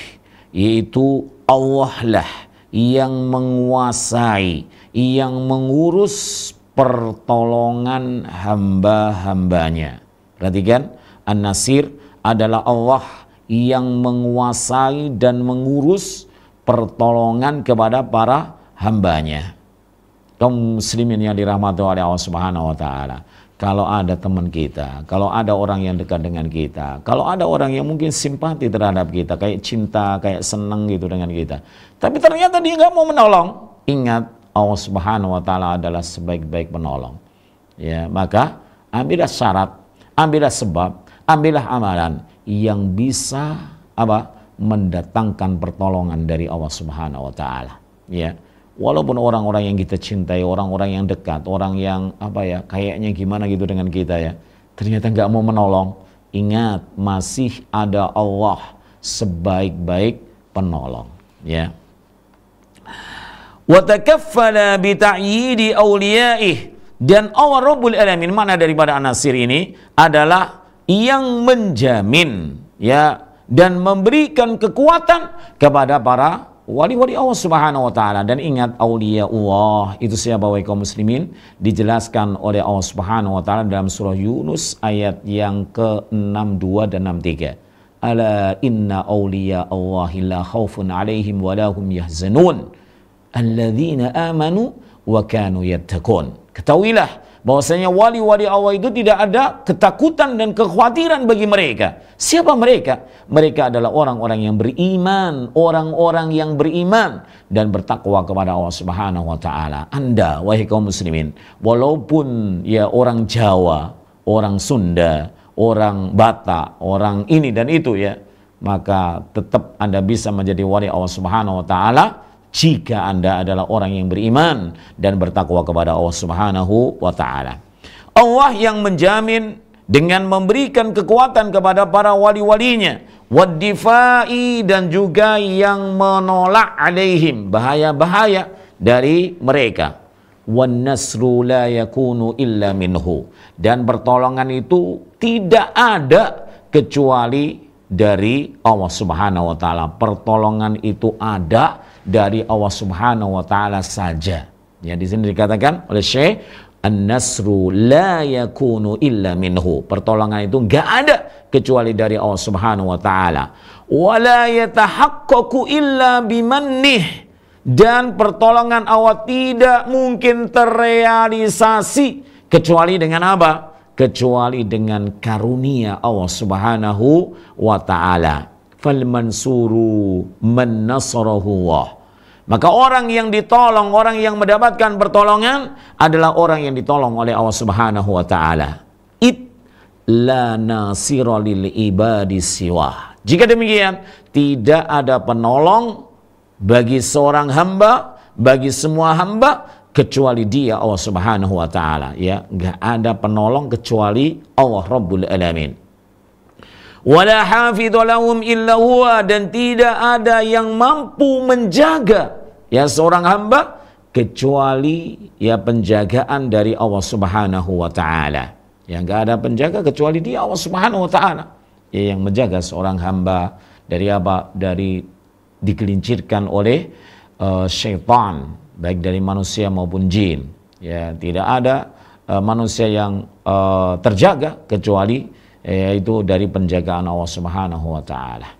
yaitu Allah lah yang menguasai, yang mengurus pertolongan hamba-hambanya. Perhatikan, An-Nasir adalah Allah yang menguasai dan mengurus pertolongan kepada para hambanya. Kaum muslimin yang dirahmati oleh Allah Subhanahu wa taala. Kalau ada teman kita, kalau ada orang yang dekat dengan kita, kalau ada orang yang mungkin simpati terhadap kita, kayak cinta, kayak senang gitu dengan kita, tapi ternyata dia nggak mau menolong, ingat Allah Subhanahu wa taala adalah sebaik-baik penolong. Ya, maka ambillah syarat, ambillah sebab, ambillah amalan yang bisa mendatangkan pertolongan dari Allah Subhanahu wa taala. Ya. Walaupun orang-orang yang kita cintai, orang-orang yang dekat, orang yang kayaknya gimana gitu dengan kita ya, ternyata nggak mau menolong. Ingat, masih ada Allah sebaik-baik penolong. Ya. Wa takaffala bi ta'yidi awliyaih, dan Allah Rabbul Alamin, mana daripada An-Nasir ini adalah yang menjamin ya dan memberikan kekuatan kepada para wali-wali Allah Subhanahu wa taala. Dan ingat, aulia Allah itu siapa wahai kaum muslimin? Dijelaskan oleh Allah Subhanahu wa taala dalam surah Yunus ayat yang ke-62 dan 63. Ala inna aulia Allahi la khaufun alaihim wa lahum yahzanun alladzina amanu wa kanu yattaqun. Ketahuilah bahwasanya wali-wali Allah itu tidak ada ketakutan dan kekhawatiran bagi mereka. Siapa mereka? Mereka adalah orang-orang yang beriman, orang-orang yang beriman dan bertakwa kepada Allah Subhanahu wa taala. Anda wahai kaum muslimin, walaupun ya orang Jawa, orang Sunda, orang Batak, orang ini dan itu ya, maka tetap Anda bisa menjadi wali Allah Subhanahu wa taala jika Anda adalah orang yang beriman dan bertakwa kepada Allah Subhanahu wa taala. Allah yang menjamin dengan memberikan kekuatan kepada para wali-walinya, waddifai, dan juga yang menolak alaihim, bahaya-bahaya dari mereka. Wan nasru la yakunu illa minhu, dan pertolongan itu tidak ada kecuali dari Allah Subhanahu wa taala. Pertolongan itu ada dari Allah Subhanahu wa taala saja. Ya, di sini dikatakan oleh Syekh, an-nasru la yakunu illa minhu. Pertolongan itu enggak ada kecuali dari Allah Subhanahu wa taala. Wa la yatahaqqaqu illa bimannih. Dan pertolongan Allah tidak mungkin terrealisasi kecuali dengan apa? Kecuali dengan karunia Allah Subhanahu wa taala. Fal mansuru man nasarahu Allah. Maka orang yang ditolong, orang yang mendapatkan pertolongan adalah orang yang ditolong oleh Allah Subhanahu wa taala. It la nasira lil ibadi siwa. Jika demikian, tidak ada penolong bagi seorang hamba, bagi semua hamba kecuali Dia, Allah Subhanahu wa taala, ya. Enggak ada penolong kecuali Allah Rabbul Alamin. Wala hafidhu lahum illa huwa, dan tidak ada yang mampu menjaga ya seorang hamba kecuali ya penjagaan dari Allah Subhanahu wa taala. Yang enggak ada penjaga kecuali Dia, Allah Subhanahu wa taala, ya, yang menjaga seorang hamba dari apa? Dari digelincirkan oleh syaitan, baik dari manusia maupun jin. Ya, tidak ada manusia yang terjaga kecuali yaitu dari penjagaan Allah Subhanahu wa taala.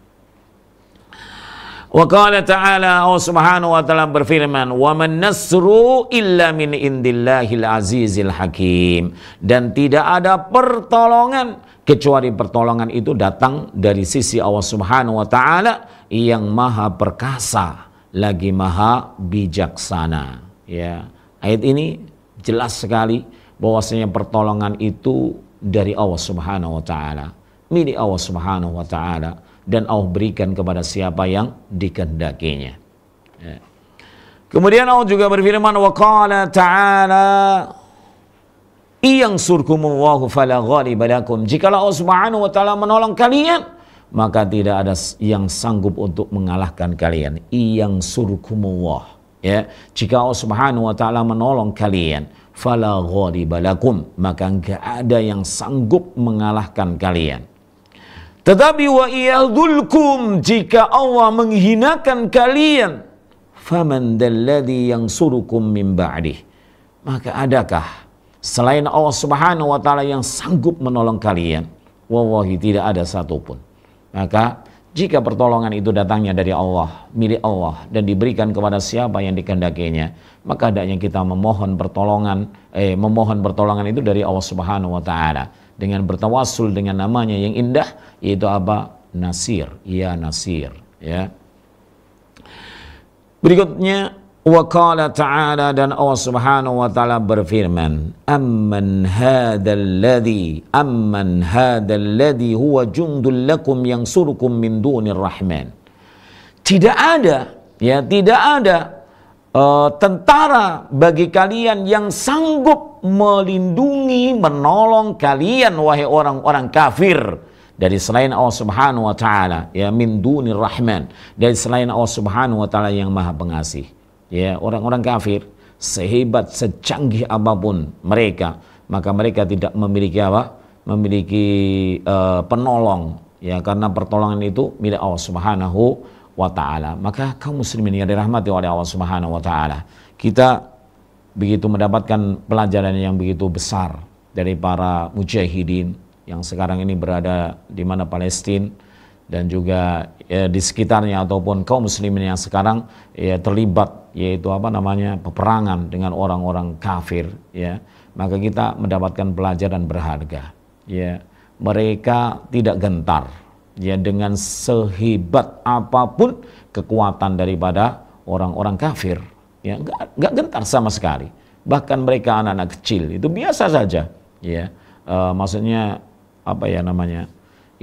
Wa qala ta'ala, Allah Subhanahu wa taala berfirman, "Wa man nasru illa min indillahil azizil hakim." Dan tidak ada pertolongan kecuali pertolongan itu datang dari sisi Allah Subhanahu wa taala yang maha perkasa lagi maha bijaksana. Ya, ayat ini jelas sekali bahwasanya pertolongan itu dari Allah Subhanahu wa taala, milik Allah Subhanahu wa taala, dan Allah berikan kepada siapa yang dikehendakinya. Ya. Kemudian Allah juga berfirman, wa qala ta'ala, iyansurkumullahu fala ghaliba lakum. Jikalau Allah Subhanahu wa taala menolong kalian, maka tidak ada yang sanggup untuk mengalahkan kalian. Iyansurkumullah, ya. Jika Allah Subhanahu wa taala menolong kalian, fala ghaliba lakum, maka enggak ada yang sanggup mengalahkan kalian. Tetapi wa yahdulkum, jika Allah menghinakan kalian, faman dalladhi yansurukum min ba'dih, maka adakah selain Allah Subhanahu wa taala yang sanggup menolong kalian? Wallahi tidak ada satupun. Maka jika pertolongan itu datangnya dari Allah, milik Allah, dan diberikan kepada siapa yang dikehendakinya, maka hendaknya kita memohon pertolongan itu dari Allah Subhanahu wa taala dengan bertawassul dengan namanya yang indah, yaitu apa? Nasir, ya Nasir, ya. Berikutnya, wa qala ta'ala, dan Allah Subhanahu wa taala berfirman, amman hadzalladzi huwa jundul lakum yansurukum min dunir rahman. Tidak ada tentara bagi kalian yang sanggup melindungi, menolong kalian, wahai orang-orang kafir, dari selain Allah Subhanahu wa taala, ya, min dunir rahman, dari selain Allah Subhanahu wa taala yang Maha Pengasih. Ya, orang-orang kafir sehebat, secanggih apapun mereka, maka mereka tidak memiliki apa? Memiliki penolong, ya, karena pertolongan itu milik Allah Subhanahu wa taala. Maka kaum muslimin yang dirahmati oleh Allah Subhanahu wa taala, kita begitu mendapatkan pelajaran yang begitu besar dari para mujahidin yang sekarang ini berada di mana Palestina dan juga di sekitarnya, ataupun kaum muslimin yang sekarang terlibat, yaitu peperangan dengan orang-orang kafir, ya. Maka kita mendapatkan pelajaran berharga, ya. Mereka tidak gentar, ya, dengan sehebat apapun kekuatan daripada orang-orang kafir, ya, nggak gentar sama sekali. Bahkan mereka anak-anak kecil itu biasa saja, ya. Maksudnya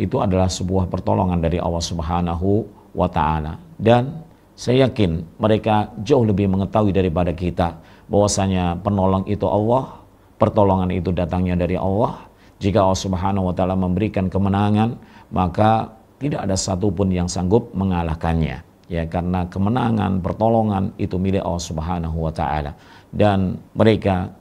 itu adalah sebuah pertolongan dari Allah Subhanahu wa taala, dan saya yakin mereka jauh lebih mengetahui daripada kita bahwasanya penolong itu Allah, pertolongan itu datangnya dari Allah. Jika Allah Subhanahu wa taala memberikan kemenangan, maka tidak ada satupun yang sanggup mengalahkannya, ya, karena kemenangan, pertolongan itu milik Allah Subhanahu wa taala, dan mereka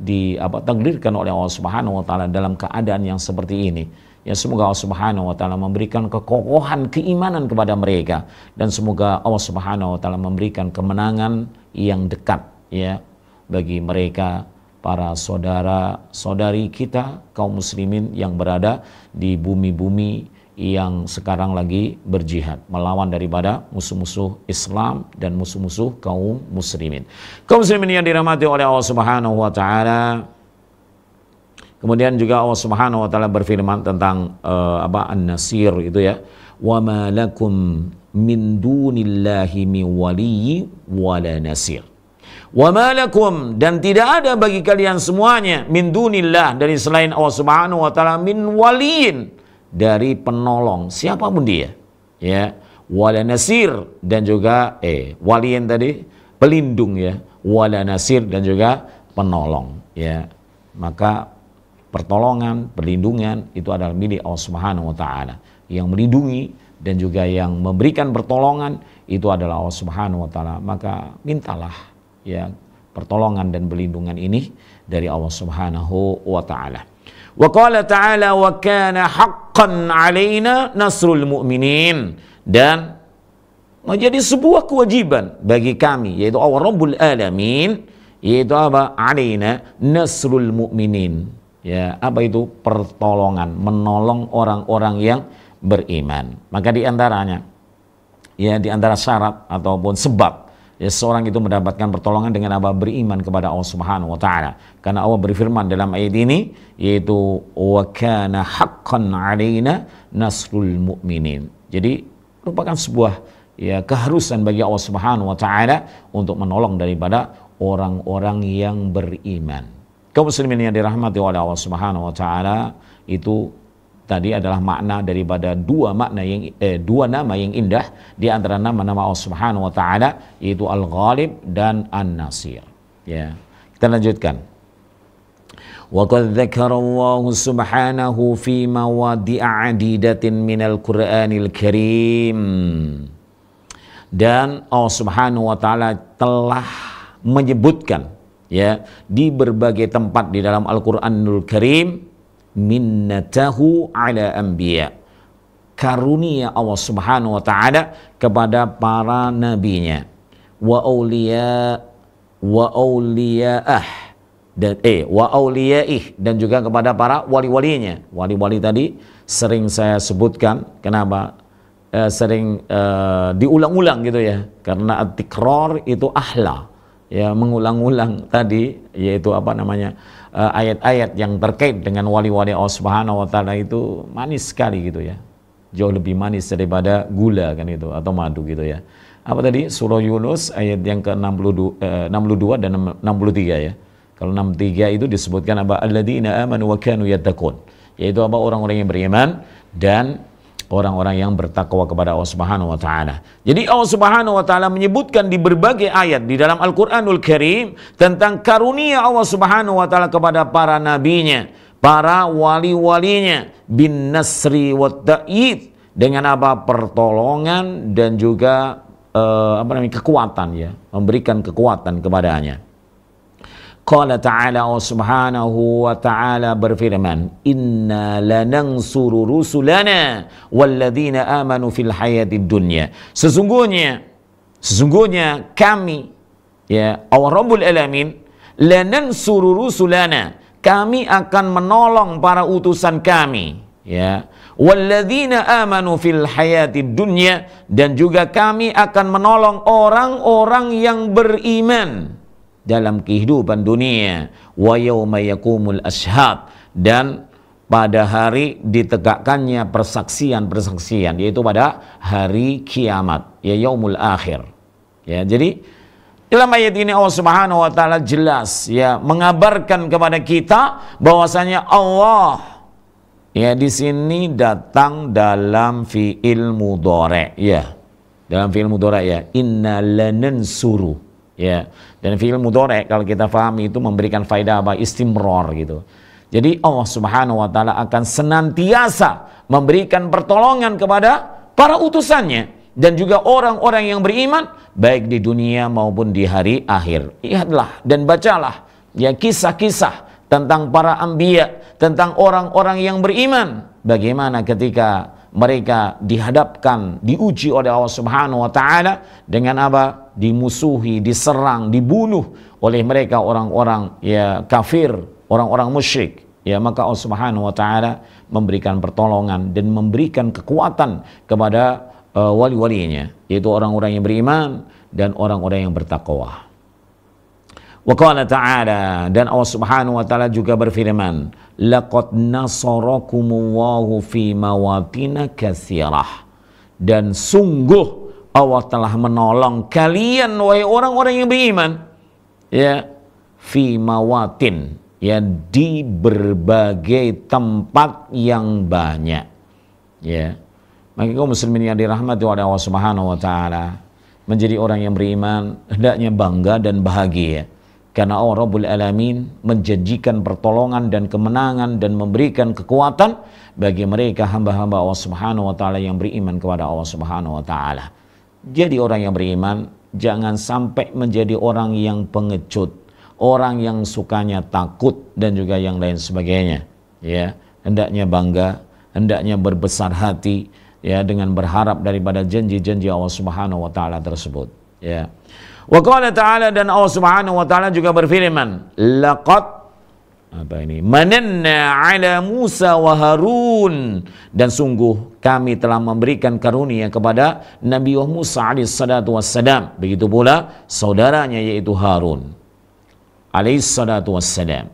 takdirkan oleh Allah Subhanahu wa taala dalam keadaan yang seperti ini. Ya, semoga Allah Subhanahu wa taala memberikan kekokohan keimanan kepada mereka, dan semoga Allah Subhanahu wa taala memberikan kemenangan yang dekat, ya, bagi mereka, para saudara-saudari kita kaum muslimin yang berada di bumi-bumi yang sekarang lagi berjihad melawan daripada musuh-musuh Islam dan musuh-musuh kaum muslimin. Kaum muslimin yang dirahmati oleh Allah Subhanahu wa taala. Kemudian juga Allah Subhanahu wa taala berfirman tentang An-Nasir itu, ya. Wa ma lakum min dunillahi min waliyyi wala nasir. Wa ma lakum, dan tidak ada bagi kalian semuanya, min dunillah, dari selain Allah Subhanahu wa taala, min waliyin, dari penolong siapapun dia, ya, wala nasir, dan juga waliyin tadi pelindung, ya, wala nasir, dan juga penolong, ya. Maka pertolongan, perlindungan itu adalah milik Allah Subhanahu wa taala. Yang melindungi dan juga yang memberikan pertolongan itu adalah Allah Subhanahu wa taala. Maka mintalah, ya, pertolongan dan perlindungan ini dari Allah Subhanahu wa taala. Wa qala ta'ala wa kana haqqan 'alaina nasrul mu'minin, dan menjadi sebuah kewajiban bagi kami, yaitu Allah Rabbul Alamin, yaitu apa? 'Alaina nasrul mu'minin. Ya, apa itu? Pertolongan, menolong orang-orang yang beriman. Maka di antaranya, ya, di antara syarat ataupun sebab, ya, seorang itu mendapatkan pertolongan dengan apa? Beriman kepada Allah Subhanahu wa taala. Karena Allah berfirman dalam ayat ini, yaitu wa kana haqqan 'alaina nasrul mu'minin. Jadi merupakan sebuah, ya, keharusan bagi Allah Subhanahu wa taala untuk menolong daripada orang-orang yang beriman. Kaum muslimin yang dirahmati oleh Allah Subhanahu wa taala, itu tadi adalah makna daripada dua nama yang indah di antara nama-nama Allah Subhanahu wa taala, yaitu Al-Ghalib dan An-Nasir. Ya. Kita lanjutkan. Wa qad dzakara Allah Subhanahu fi mawadi'a 'adidatin minal Qur'anil Karim. Dan Allah Subhanahu wa taala telah menyebutkan, ya, di berbagai tempat di dalam Al-Qur'anul Karim, minnatahu ala anbiya, karunia Allah Subhanahu wa taala kepada para nabinya, wa auliyaah dan wa auliyaih, dan juga kepada para wali-walinya. Wali-wali tadi sering saya sebutkan, kenapa sering diulang-ulang gitu ya, karena at-tikrar itu ahla, ya, mengulang-ulang tadi, yaitu apa namanya, ayat-ayat yang terkait dengan wali-wali Allah Subhanahu wa taala itu manis sekali gitu ya, jauh lebih manis daripada gula kan itu, atau madu gitu ya. Apa tadi? Surah Yunus ayat yang ke-62 dan 63 ya. Kalau 63 itu disebutkan apa? Alladzina amanu wa kanu yattaqun, yaitu apa? Orang-orang yang beriman dan orang-orang yang bertakwa kepada Allah Subhanahu wa taala. Jadi Allah Subhanahu wa taala menyebutkan di berbagai ayat di dalam Al-Qur'anul Karim tentang karunia Allah Subhanahu wa taala kepada para nabinya, para wali-walinya, bin nasri wat ta'id, dengan apa? Pertolongan dan juga kekuatan, ya, memberikan kekuatan kepadanya. Qala ta'ala, Allah Subhanahu wa ta'ala berfirman, inna lanansuru rusulana walladzina amanu fil hayatid dunya. Sesungguhnya kami, ya, Allah Rabbul Alamin, lanansuru rusulana, kami akan menolong para utusan kami, ya, walladzina amanu fil hayatid dunya, dan juga kami akan menolong orang-orang yang beriman dalam kehidupan dunia, wa yauma yakumul ashhad, dan pada hari ditegakkannya persaksian-persaksian, yaitu pada hari kiamat, ya, yaumul akhir. Ya, jadi dalam ayat ini Allah Subhanahu wa taala jelas, ya, mengabarkan kepada kita bahwasanya Allah, ya, di sini datang dalam fi'il mudhari', ya. Dalam fi'il mudhari', ya, inna lanansuru. Ya, dan fi'il mudhari' kalau kita pahami itu memberikan faedah apa? Istimrar gitu. Jadi Allah Subhanahu wa taala akan senantiasa memberikan pertolongan kepada para utusannya dan juga orang-orang yang beriman baik di dunia maupun di hari akhir. Lihatlah dan bacalah, ya, kisah-kisah tentang para anbiya, tentang orang-orang yang beriman, bagaimana ketika mereka dihadapkan, diuji oleh Allah Subhanahu wa taala dengan apa? Dimusuhi, diserang, dibunuh oleh mereka orang-orang, ya, kafir, orang-orang musyrik. Ya, maka Allah Subhanahu wa taala memberikan pertolongan dan memberikan kekuatan kepada wali-walinya, yaitu orang-orang yang beriman dan orang-orang yang bertakwa. Wa qala ta'ala, dan Allah Subhanahu wa taala juga berfirman, laqad nasarakumullahu fi mawatina katsirah, dan sungguh Allah telah menolong kalian wahai orang-orang yang beriman, ya, fi mawatin, ya, di berbagai tempat yang banyak, ya. Maka kaum muslimin yang dirahmati oleh Allah Subhanahu wa taala, menjadi orang yang beriman hendaknya bangga dan bahagia, karena Allah Rabbul Alamin menjanjikan pertolongan dan kemenangan dan memberikan kekuatan bagi mereka hamba-hamba Allah Subhanahu wa taala yang beriman kepada Allah Subhanahu wa taala. Jadi orang yang beriman jangan sampai menjadi orang yang pengecut, orang yang sukanya takut dan juga yang lain sebagainya, ya. Hendaknya bangga, hendaknya berbesar hati, ya, dengan berharap daripada janji-janji Allah Subhanahu wa taala tersebut, ya. Wa qala ta'ala, dan Allah Subhanahu wa taala juga berfirman, laqad mananna ala Musa wa Harun, dan sungguh kami telah memberikan karunia kepada Nabi Musa alaihissalatu wassalam, begitu pula saudaranya yaitu Harun alaihissalatu wassalam,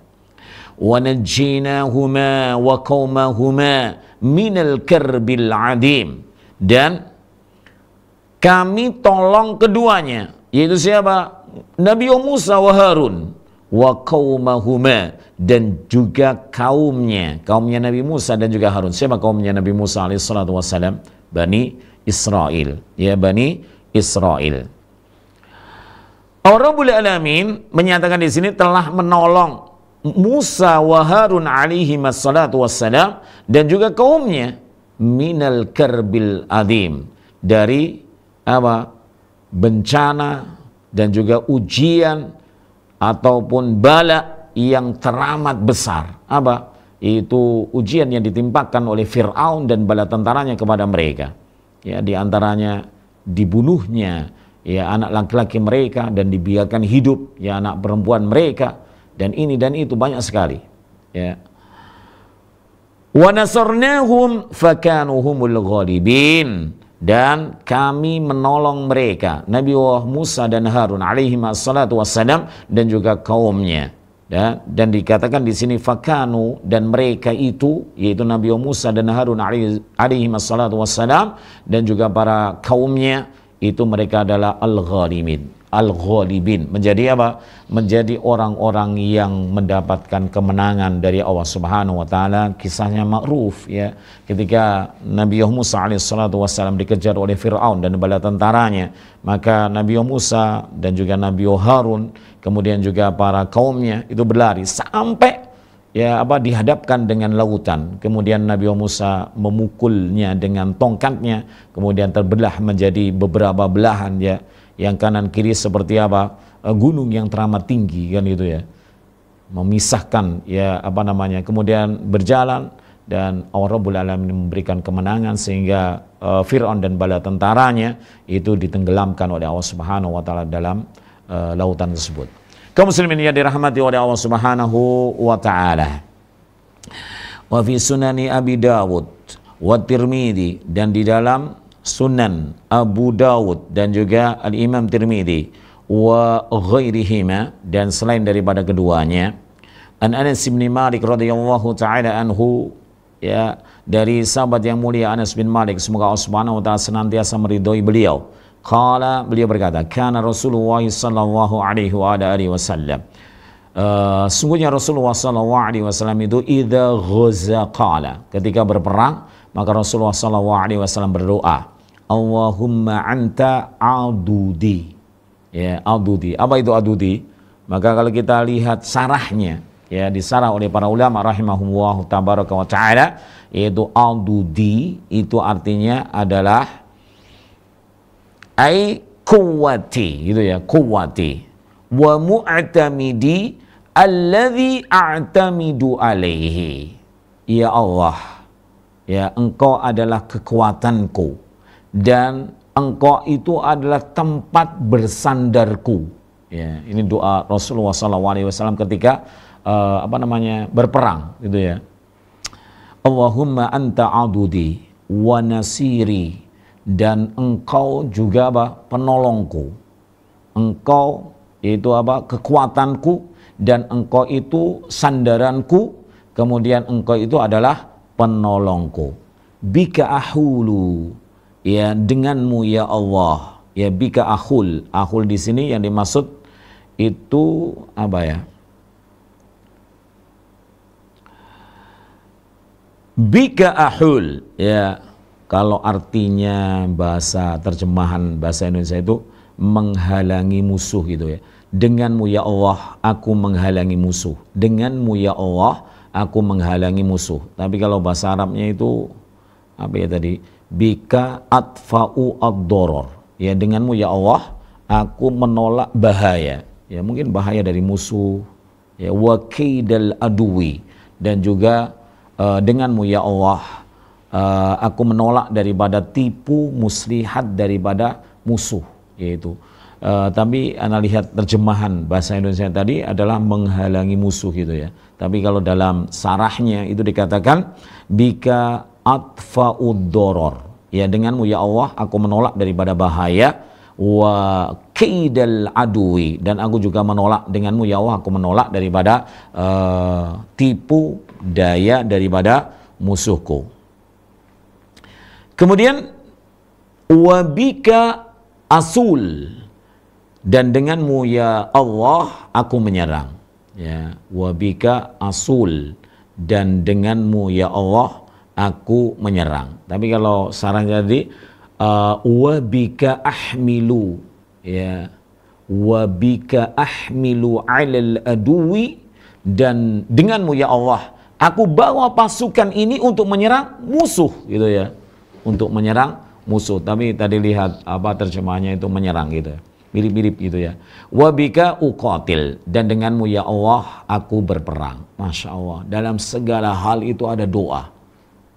wa najjinahuma wa qaumahuma minal karbil adim, dan kami tolong keduanya, yaitu siapa? Nabi Musa wa Harun, wa qaumahuma, dan juga kaumnya Nabi Musa dan juga Harun. Siapa kaumnya Nabi Musa alaihissalatu wassalam? Bani Israel, ya, Bani Israel. Allah Rabbul Alamin menyatakan di sini telah menolong Musa wa Harun alaihi wassalatu wassalam dan juga kaumnya minal karbil adim, dari apa? Bencana dan juga ujian ataupun bala yang teramat besar. Apa? itu ujian yang ditimpakan oleh Fir'aun dan bala tentaranya kepada mereka. Ya, di antaranya dibunuhnya ya anak laki-laki mereka dan dibiarkan hidup ya anak perempuan mereka, dan ini dan itu banyak sekali. Ya. Wa nasarnahum fakanu humul ghalibin, dan kami menolong mereka, Nabi Musa dan Harun alaihi wassalatu wassalam dan juga kaumnya. Ya, dan dikatakan di sini fakanu, dan mereka itu yaitu Nabi Musa dan Harun alaihi wassalatu wassalam dan juga para kaumnya itu mereka adalah al-ghalibin. Al-ghalibin menjadi apa? Menjadi orang-orang yang mendapatkan kemenangan dari Allah Subhanahu wa taala. Kisahnya ma'ruf ya, ketika Nabi Musa alaihissalatu wassalam dikejar oleh Fir'aun dan bala tentaranya, maka Nabi Musa dan juga Nabi Harun kemudian juga para kaumnya itu berlari sampai ya dihadapkan dengan lautan. Kemudian Nabi Musa memukulnya dengan tongkatnya, kemudian terbelah menjadi beberapa belahan ya, yang kanan kiri seperti gunung yang teramat tinggi kan itu ya, memisahkan ya kemudian berjalan, dan Allah Rabbul Alamin memberikan kemenangan sehingga Fir'aun dan bala tentaranya itu ditenggelamkan oleh Allah Subhanahu wa taala dalam lautan tersebut. Kaum muslimin yang dirahmati oleh Allah Subhanahu wa taala. Wa fi sunani Abi Dawud wa Tirmidzi, dan di dalam Sunan Abu Dawud dan juga Al-Imam Tirmidzi wa ghairihima, dan selain daripada keduanya, an Anas bin Malik radhiyallahu taala anhu ya, dari sahabat yang mulia Anas bin Malik, semoga Allah Subhanahu wa taala senantiasa meridhoi beliau. Qala, beliau berkata, kana Rasulullah sallallahu alaihi wa alihi wasallam, sungguhnya Rasulullah sallallahu alaihi wasallam itu idza ghaza qala, ketika berperang maka Rasulullah sallallahu alaihi wasallam berdoa, Allahumma anta adudi. Ya, adudi. Apa itu adudi? Maka kalau kita lihat sarahnya, ya disarah oleh para ulama rahimahumullah tabaraka wa taala, yaitu adudi itu artinya adalah ai quwwati, gitu ya, quwwati. Wa mu'tamidi alladhi a'tamidu alaihi. Ya Allah, ya engkau adalah kekuatanku, dan engkau itu adalah tempat bersandarku. Ya, ini doa Rasulullah SAW ketika berperang, gitu ya. Allahumma anta adudi wa nasiri, dan engkau juga penolongku. Engkau itu kekuatanku, dan engkau itu sandaranku, kemudian engkau itu adalah penolongku. Bika ahulu, ya denganmu ya Allah, ya bika ahul. Ahul di sini yang dimaksud itu bika ahul, ya kalau artinya bahasa terjemahan bahasa Indonesia itu menghalangi musuh gitu ya. Denganmu ya Allah aku menghalangi musuh. Denganmu ya Allah aku menghalangi musuh. Tapi kalau bahasa Arabnya itu tadi? Bika atfa'u ad-doror, ya denganmu ya Allah aku menolak bahaya, ya mungkin bahaya dari musuh, ya wa kaidal adwi, dan juga denganmu ya Allah aku menolak daripada tipu muslihat daripada musuh, yaitu tapi anda lihat terjemahan bahasa Indonesia tadi adalah menghalangi musuh gitu ya, tapi kalau dalam sarahnya itu dikatakan bika atfa'ud doror, ya denganmu ya Allah aku menolak daripada bahaya, wa kaidal adui, dan aku juga menolak denganmu ya Allah aku menolak daripada tipu daya daripada musuhku. Kemudian wabika asul, dan denganmu ya Allah aku menyerang, ya wabika asul, dan denganmu ya Allah aku menyerang. Tapi kalau saran jadi wabika ahmilu, ya wabika ahmilu alal adui, dan denganmu ya Allah aku bawa pasukan ini untuk menyerang musuh, gitu ya, untuk menyerang musuh. Tapi tadi lihat terjemahannya itu menyerang gitu ya. mirip-mirip gitu ya. Wa bika uqatil, dan denganmu ya Allah aku berperang. Masya Allah, dalam segala hal itu ada doa.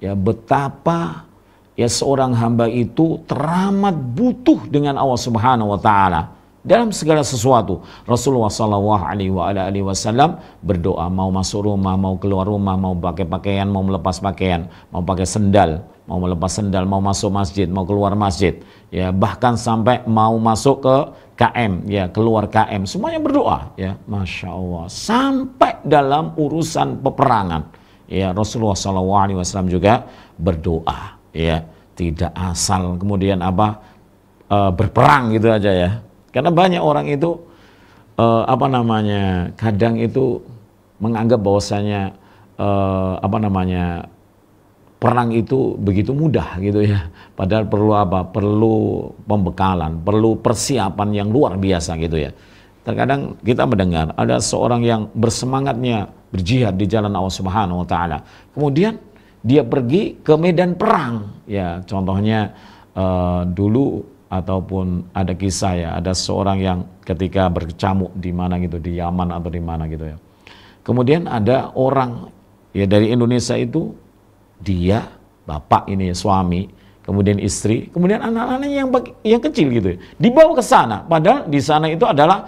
Ya, betapa ya seorang hamba itu teramat butuh dengan Allah Subhanahu wa taala dalam segala sesuatu. Rasulullah sallallahu alaihi wasallam berdoa, mau masuk rumah, mau keluar rumah, mau pakai pakaian, mau melepas pakaian, mau pakai sendal, mau melepas sendal, mau masuk masjid, mau keluar masjid, ya bahkan sampai mau masuk ke KM, ya keluar KM, semuanya berdoa, ya Masya Allah. Sampai dalam urusan peperangan, ya Rasulullah SAW juga berdoa, ya tidak asal kemudian berperang gitu aja ya. Karena banyak orang itu kadang itu menganggap bahwasanya perang itu begitu mudah gitu ya. Padahal perlu perlu pembekalan, perlu persiapan yang luar biasa gitu ya. Terkadang kita mendengar ada seorang yang bersemangatnya berjihad di jalan Allah Subhanahu wa taala. Kemudian dia pergi ke medan perang. Ya, contohnya dulu ataupun ada kisah ya, ada seorang yang ketika berkecamuk di mana gitu, di Yaman atau di mana gitu ya. Kemudian ada orang ya dari Indonesia itu, dia bapak ini suami, kemudian istri, kemudian anak-anaknya yang kecil gitu ya, dibawa ke sana. Padahal di sana itu adalah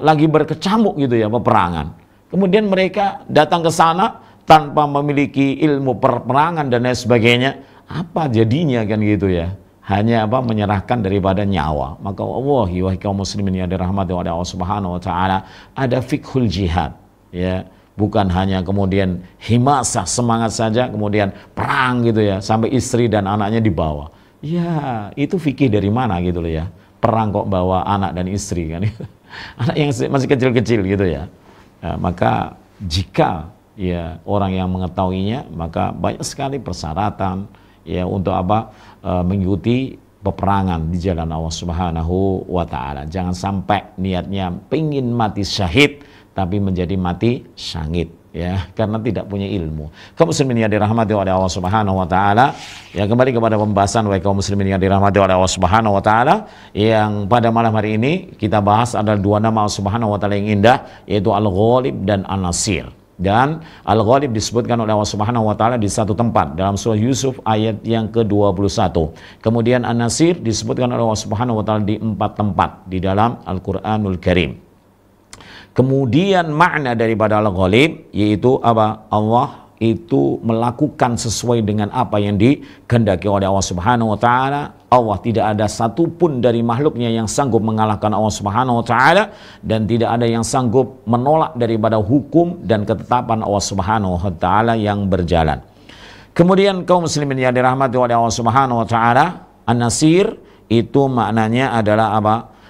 lagi berkecamuk gitu ya, peperangan. Kemudian mereka datang ke sana tanpa memiliki ilmu peperangan dan lain sebagainya. Apa jadinya kan gitu ya? Hanya menyerahkan daripada nyawa. Maka wallahi wahai kaum muslimin yang dirahmati oleh Allah Subhanahu wa taala, ada fikhul jihad ya, bukan hanya kemudian himasah semangat saja kemudian perang gitu ya, sampai istri dan anaknya dibawa. Ya, itu fikih dari mana gitu loh ya. Perang kok bawa anak dan istri kan. Anak yang masih kecil-kecil gitu ya. Ya, maka jika ya orang yang mengetahuinya, maka banyak sekali persyaratan ya untuk mengikuti peperangan di jalan Allah Subhanahu wa taala. Jangan sampai niatnya pengen mati syahid tapi menjadi mati syahid ya, karena tidak punya ilmu. Kaum muslimin yang dirahmati oleh Allah Subhanahu wa taala, ya kembali kepada pembahasan wahai kaum muslimin yang dirahmati oleh Allah Subhanahu wa taala, yang pada malam hari ini kita bahas adalah dua nama Allah Subhanahu wa taala yang indah, yaitu Al-Ghalib dan An-Nasir. Dan Al-Ghalib disebutkan oleh Allah Subhanahu wa taala di satu tempat dalam surah Yusuf ayat yang ke-21. Kemudian An-Nasir disebutkan oleh Allah Subhanahu wa taala di 4 tempat di dalam Al-Qur'anul Karim. Kemudian makna daripada Al-Ghalib yaitu Allah itu melakukan sesuai dengan apa yang dikehendaki oleh Allah Subhanahu wa taala. Allah tidak ada satupun dari makhluknya yang sanggup mengalahkan Allah Subhanahu wa taala, dan tidak ada yang sanggup menolak daripada hukum dan ketetapan Allah Subhanahu wa taala yang berjalan. Kemudian kaum muslimin yang dirahmati oleh Allah Subhanahu wa taala, An-Nasir itu maknanya adalah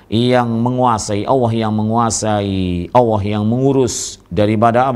yang menguasai, Allah yang menguasai, Allah yang mengurus daripada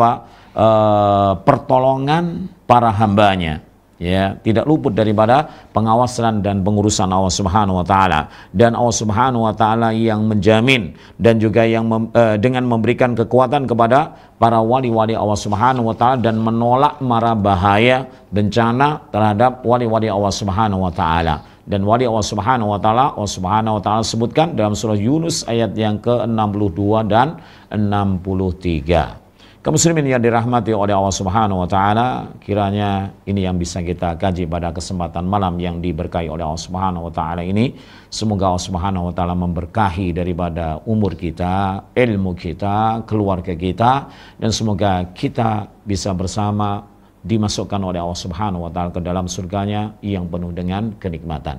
pertolongan para hambanya, ya tidak luput daripada pengawasan dan pengurusan Allah Subhanahu wa taala. Dan Allah Subhanahu wa taala yang menjamin dan juga yang dengan memberikan kekuatan kepada para wali-wali Allah Subhanahu wa taala dan menolak mara bahaya bencana terhadap wali-wali Allah Subhanahu wa taala. Dan wali Allah Subhanahu wa taala, Allah Subhanahu wa taala sebutkan dalam surah Yunus ayat yang ke-62 dan 63. Kaum muslimin yang dirahmati oleh Allah Subhanahu wa taala, kiranya ini yang bisa kita kaji pada kesempatan malam yang diberkahi oleh Allah Subhanahu wa taala ini. Semoga Allah Subhanahu wa taala memberkahi daripada umur kita, ilmu kita, keluarga kita, dan semoga kita bisa bersama dimasukkan oleh Allah Subhanahu wa taala ke dalam surganya yang penuh dengan kenikmatan.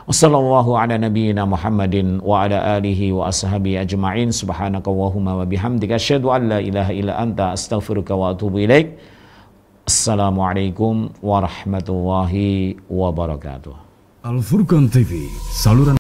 Wassallallahu ala nabiyyina Muhammadin wa ala alihi wa ashabihi ajma'in. Subhanakallahumma wa bihamdika asyhadu an la ilaha illa anta astaghfiruka wa atubu ilaik. Assalamualaikum warahmatullahi wabarakatuh. Al Furqan TV, saluran